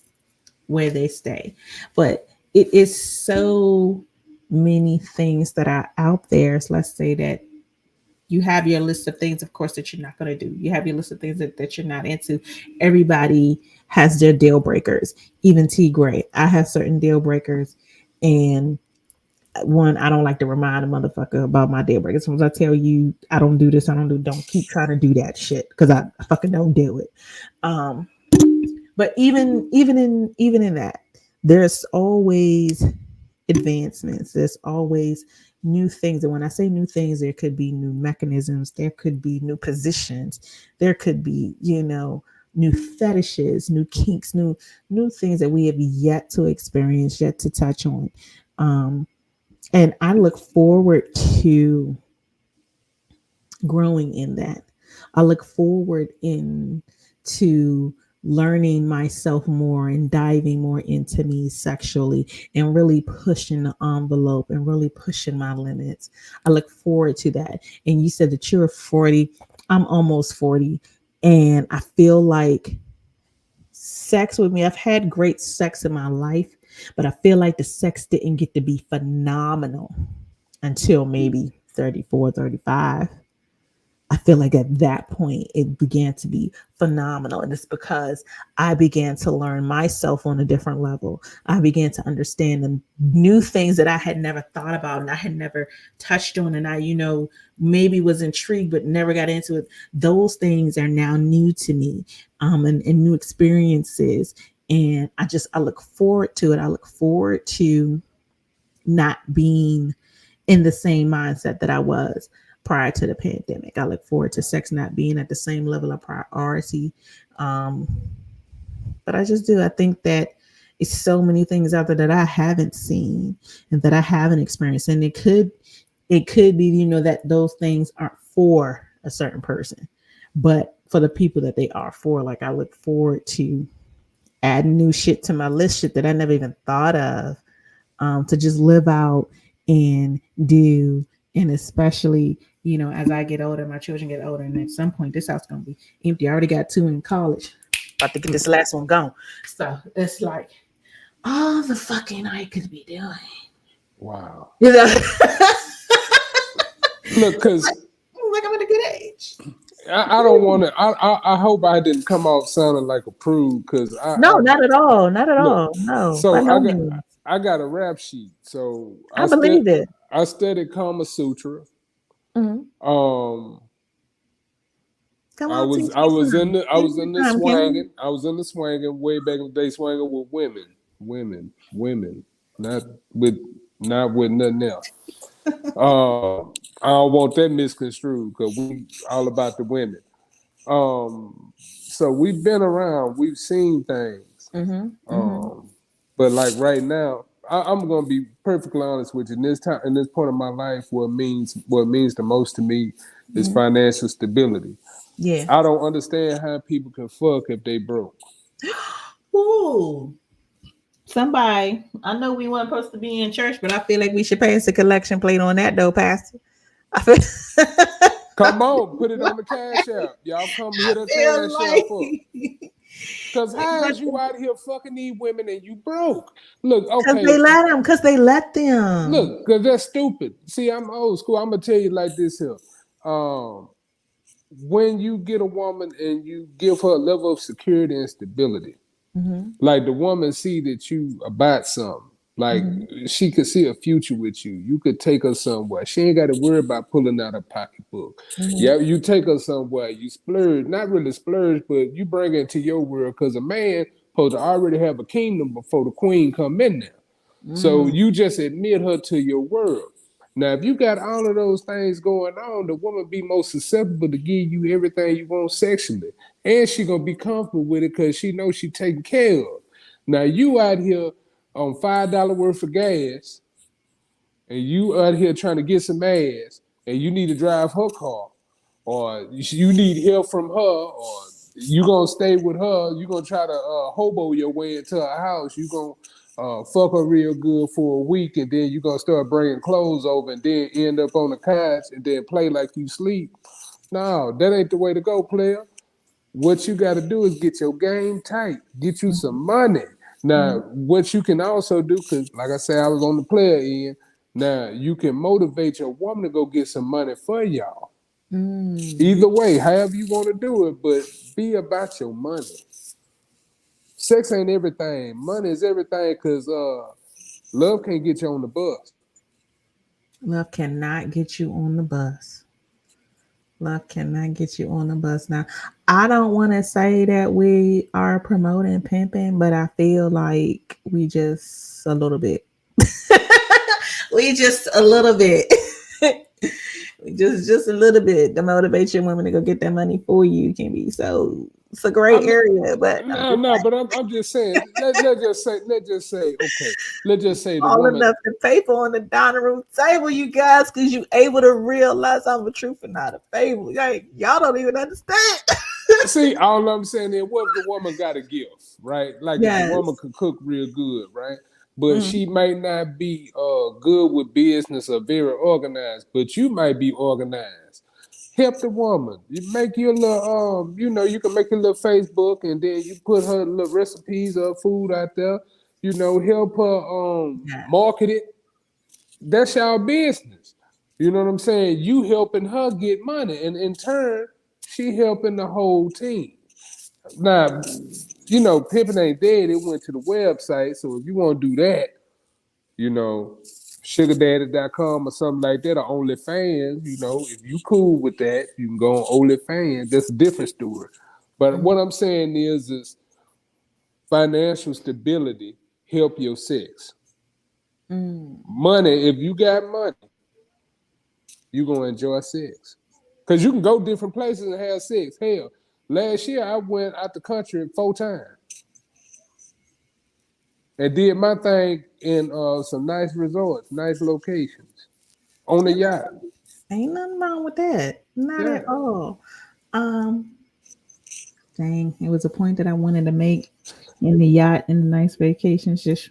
where they stay. But it is so many things that are out there. So let's say that you have your list of things, of course, that you're not going to do. You have your list of things that you're not into. Everybody has their deal breakers. Even T Graye, I have certain deal breakers. And one, I don't like to remind a motherfucker about my deal breakers. Sometimes I tell you, I don't do this, don't keep trying to do that shit, because I fucking don't do it. But even in that, there's always advancements. There's always new things. And when I say new things, there could be new mechanisms, there could be new positions, there could be, new fetishes, new kinks, new things that we have yet to experience, yet to touch on. Um, and I look forward to growing in that. I look forward in to learning myself more and diving more into me sexually and really pushing the envelope and really pushing my limits. I look forward to that. And you said that you're 40. I'm almost 40. And I feel like sex with me, I've had great sex in my life, but I feel like the sex didn't get to be phenomenal until maybe 34, 35. I feel like at that point it began to be phenomenal. And it's because I began to learn myself on a different level. I began to understand the new things that I had never thought about and I had never touched on. And I, maybe was intrigued but never got into it. Those things are now new to me, and new experiences. And I look forward to it. I look forward to not being in the same mindset that I was prior to the pandemic. I look forward to sex not being at the same level of priority. Um, but I just do. I think that it's so many things out there that I haven't seen and that I haven't experienced. And it could be, that those things aren't for a certain person, but for the people that they are for. Like I look forward to adding new shit to my list, shit that I never even thought of, to just live out and do. And especially, as I get older, my children get older, and at some point, this house is gonna be empty. I already got two in college, about to get this last one gone. So it's like all the fucking I could be doing. Wow. You know, Look, because like I'm at a good age. I don't want to. I hope I didn't come off sounding like a prude. Because No, not at all. Not at look. all. No, by So no means. I got a rap sheet. So I believe it. I studied Kama Sutra. Mhm. Um, Come on, teach me some. I Teach was me in the some, Ken. swinging. I was in the swinging way back in the day, swinging with women, not with nothing else. I don't want that misconstrued because we all about the women. So we've been around, we've seen things. Mhm. Mhm. Um, but like right now, I'm gonna be perfectly honest with you. In this point of my life, what means the most to me is Mhm. financial stability. Yeah. I don't understand how people can fuck if they broke. Ooh. Somebody, I know we weren't supposed to be in church, but I feel like we should pass a collection plate on that though, Pastor. I feel, Come on, put it on the cash app. Y'all come hit a feel cash app up. like Cause how is you out here fucking these women and you broke? Look, because okay, they let them, because they let them. look, cause that's stupid. See, I'm old school. I'm gonna tell you like this here. Um, when you get a woman and you give her a level of security and stability, Hmm. like the woman see that you about something. Like Hmm. she could see a future with you. You could take her somewhere. She ain't got to worry about pulling out her pocketbook. Hmm. Yeah, you take her somewhere. You splurge, not really splurge, but you bring her into your world because a man supposed to already have a kingdom before the queen come in there. So Mm. you just admit her to your world. Now, if you got all of those things going on, the woman be most susceptible to give you everything you want sexually, and she gonna be comfortable with it because she knows she taken care of. Now you out here on $5 worth of gas, and you out here trying to get some ass, and you need to drive her car, or you need help from her, or you gonna stay with her, you gonna try to hobo your way into her house, you gonna fuck her real good for a week, and then you gonna start bringing clothes over, and then end up on the couch, and then play like you sleep. No, that ain't the way to go, player. What you got to do is get your game tight, get you some money. Now, Hmm. what you can also do, because like I said, I was on the player end. Now, you can motivate your woman to go get some money for y'all. Mm. Either way, however you want to do it, but be about your money. Sex ain't everything. Money is everything because love can't get you on the bus. Love cannot get you on the bus. Love cannot get you on the bus. Now, I don't want to say that we are promoting pimping, but I feel like we just a little bit. We just a little bit. just a little bit to motivate your women to go get that money for you can be so it's a great I'm area, but I'm no, just no, like but I'm just saying. Let's just say, okay. Let's just say the all woman. enough to pay for on the dining room table, you guys, because you able to realize I'm a truth and not a fable. Like y'all don't even understand. See, all I'm saying is, what if the woman got a gift, right? Like if the woman Yes. could cook real good, right? But Mm, she might not be good with business or very organized, but you might be organized. Help the woman. You make your little you can make your little Facebook and then you put her little recipes of food out there. Help her yeah. market it. That's y'all business. You know what I'm saying? You helping her get money, and in turn, she helping the whole team. Now, pimping ain't dead. It went to the website. So if you want to do that, you know, sugardaddy.com or something like that, or OnlyFans, if you cool with that, you can go on OnlyFans. That's a different story. But Mm, what I'm saying is financial stability help your sex. mm. Money, if you got money, you're gonna enjoy sex. Cause you can go different places and have sex. Hell, last year I went out the country 4 times and did my thing in some nice resorts, nice locations on the yacht. Ain't nothing wrong with that. Not Yeah. at all. Um, dang, it was a point that I wanted to make in the yacht and the nice vacations. Just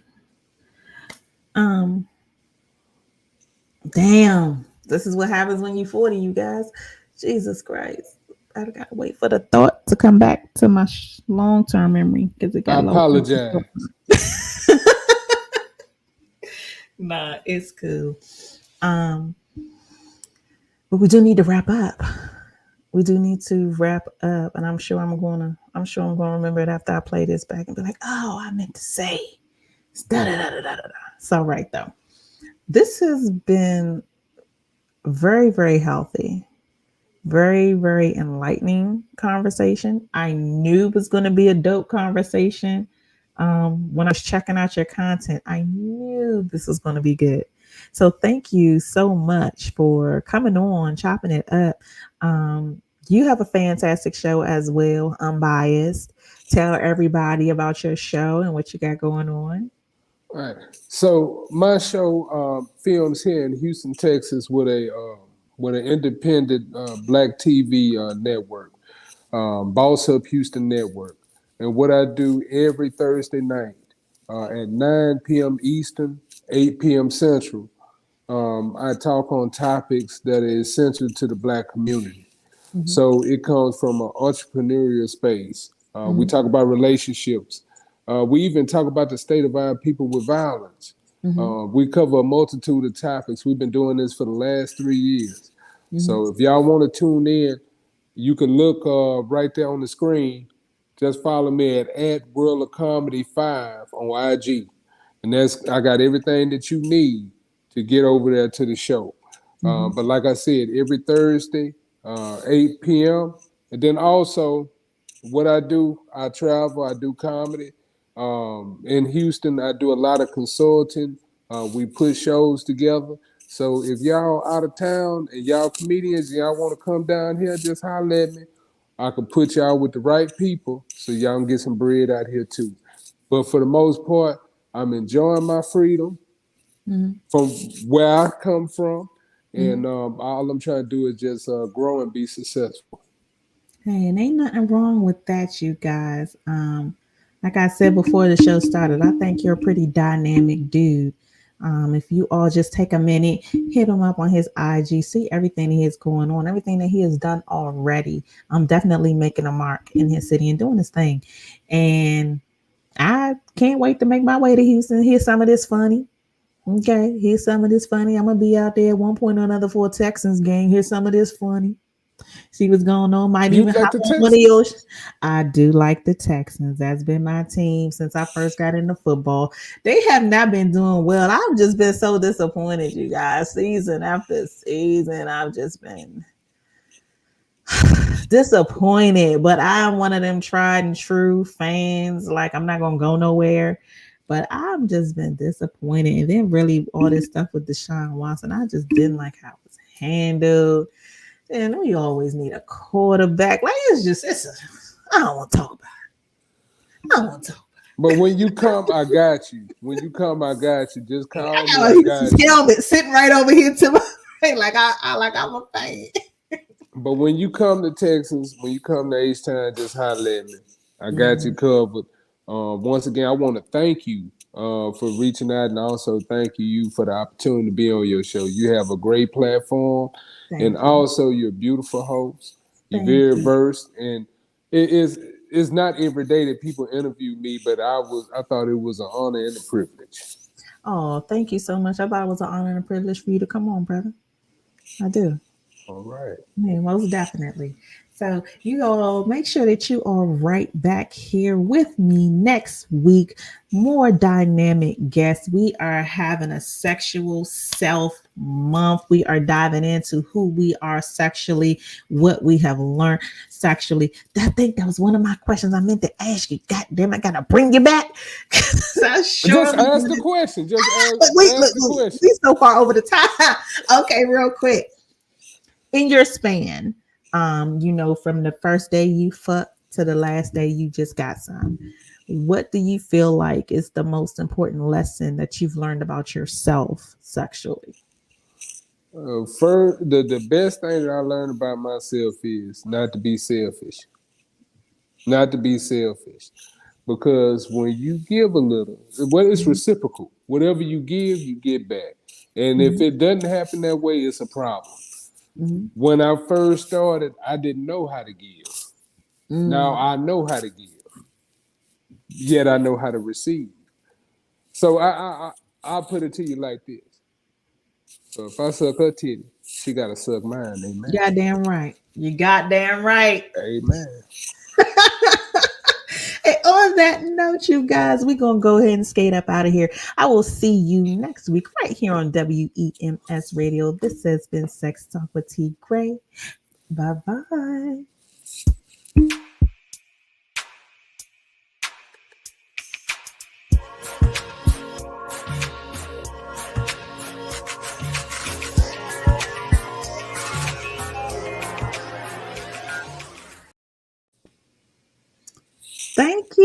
um, damn, this is what happens when you 40, you guys. Jesus Christ. I gotta wait for the thought to come back to my long term memory because it I got low. apologize. Nah, it's cool. Um, but we do need to wrap up. We do need to wrap up, and I'm sure I'm gonna remember it after I play this back and be like, oh, I meant to say. Da, da, da, da, da, da. So right though, this has been very, very healthy. Very, very enlightening conversation. I knew it was going to be a dope conversation. When I was checking out your content, I knew this was going to be good. So thank you so much for coming on, chopping it up. You have a fantastic show as well, Unbiased. Tell everybody about your show and what you got going on. All right. So my show films here in Houston, Texas, with an independent black TV network, Boss Up Houston Network. And what I do every Thursday night at 9 p.m. Eastern, 8 p.m. Central, I talk on topics that are essential to the black community. Mhm, So it comes from an entrepreneurial space. We mhm, talk about relationships. We even talk about the state of our people with violence. mhm, We cover a multitude of topics. We've been doing this for the last 3 years. mhm, So if y'all want to tune in, you can look right there on the screen. Just follow me at World of Comedy 5 on IG. And I got everything that you need to get over there to the show. mhm, But like I said, every Thursday, 8 p.m. And then also, what I travel, I do comedy. In Houston, I do a lot of consulting. We put shows together. So if y'all out of town and y'all comedians, y'all want to come down here, just holler at me. I can put y'all with the right people so y'all can get some bread out here too. But for the most part, I'm enjoying my freedom mhm, from where I come from, mhm. and all I'm trying to do is just grow and be successful. Hey, and ain't nothing wrong with that, you guys. Like I said before the show started, I think you're a pretty dynamic dude. If you all just take a minute, hit him up on his IG, see everything he has going on, everything that he has done already. I'm definitely making a mark in his city and doing his thing. And I can't wait to make my way to Houston. Hear some of this funny. Okay, here's some of this funny. I'm gonna be out there at one point or another for a Texans game. Here's some of this funny. See what's going on. Might You even like hop the on one of Texans? yours. I do like the Texans. That's been my team since I first got into football. They have not been doing well. I've just been so disappointed, you guys. Season after season, I've just been disappointed. But I'm one of them tried and true fans. Like I'm not gonna go nowhere. But I've just been disappointed. And then really all this stuff with Deshaun Watson, I just didn't like how it was handled. And we always need a quarterback. Like it's a I don't want to talk about it. I don't want to talk But when you come, I got you. When you come, I got you. Just about it. call I me, got I his got you. helmet sitting right over here to my right, like I like I'm a fan. But when you come to Texas, when you come to H-Town, just holler at me. I got you Mhm. covered. Once again, I want to thank you for reaching out, and also thank you for the opportunity to be on your show. You have a great platform, and Thank you. also you're a beautiful host. You're Thank very you. versed, and it is it's not every day that people interview me, but I thought it was an honor and a privilege. Oh, thank you so much. I thought it was an honor and a privilege for you to come on, brother. I do. All right. Yeah, most definitely. So you all make sure that you are right back here with me next week. More dynamic guests. We are having a sexual self month. We are diving into who we are sexually, what we have learned sexually. I think that was one of my questions I meant to ask you. God damn, I gotta bring you back. 'Cause I Just surely ask the question. Just look, ask the we question. so far over the time. Okay, real quick in your span, from the first day you fuck to the last day you just got some, what do you feel like is the most important lesson that you've learned about yourself sexually? First, the best thing that I learned about myself is not to be selfish. Not to be selfish. Because when you give a little, well, it's Mhm, reciprocal. Whatever you give, you get back. And if mhm, it doesn't happen that way, it's a problem. mhm, When I first started, I didn't know how to give. Now mm. I know how to give, yet I know how to receive. So I'll put it to you like this. So if I suck her titty, she gotta suck mine, amen. Goddamn right. You goddamn right. Amen. And on that note, you guys, we're going to go ahead and skate up out of here. I will see you next week right here on WEMS Radio. This has been Sex Talk with T. Gray. Bye bye.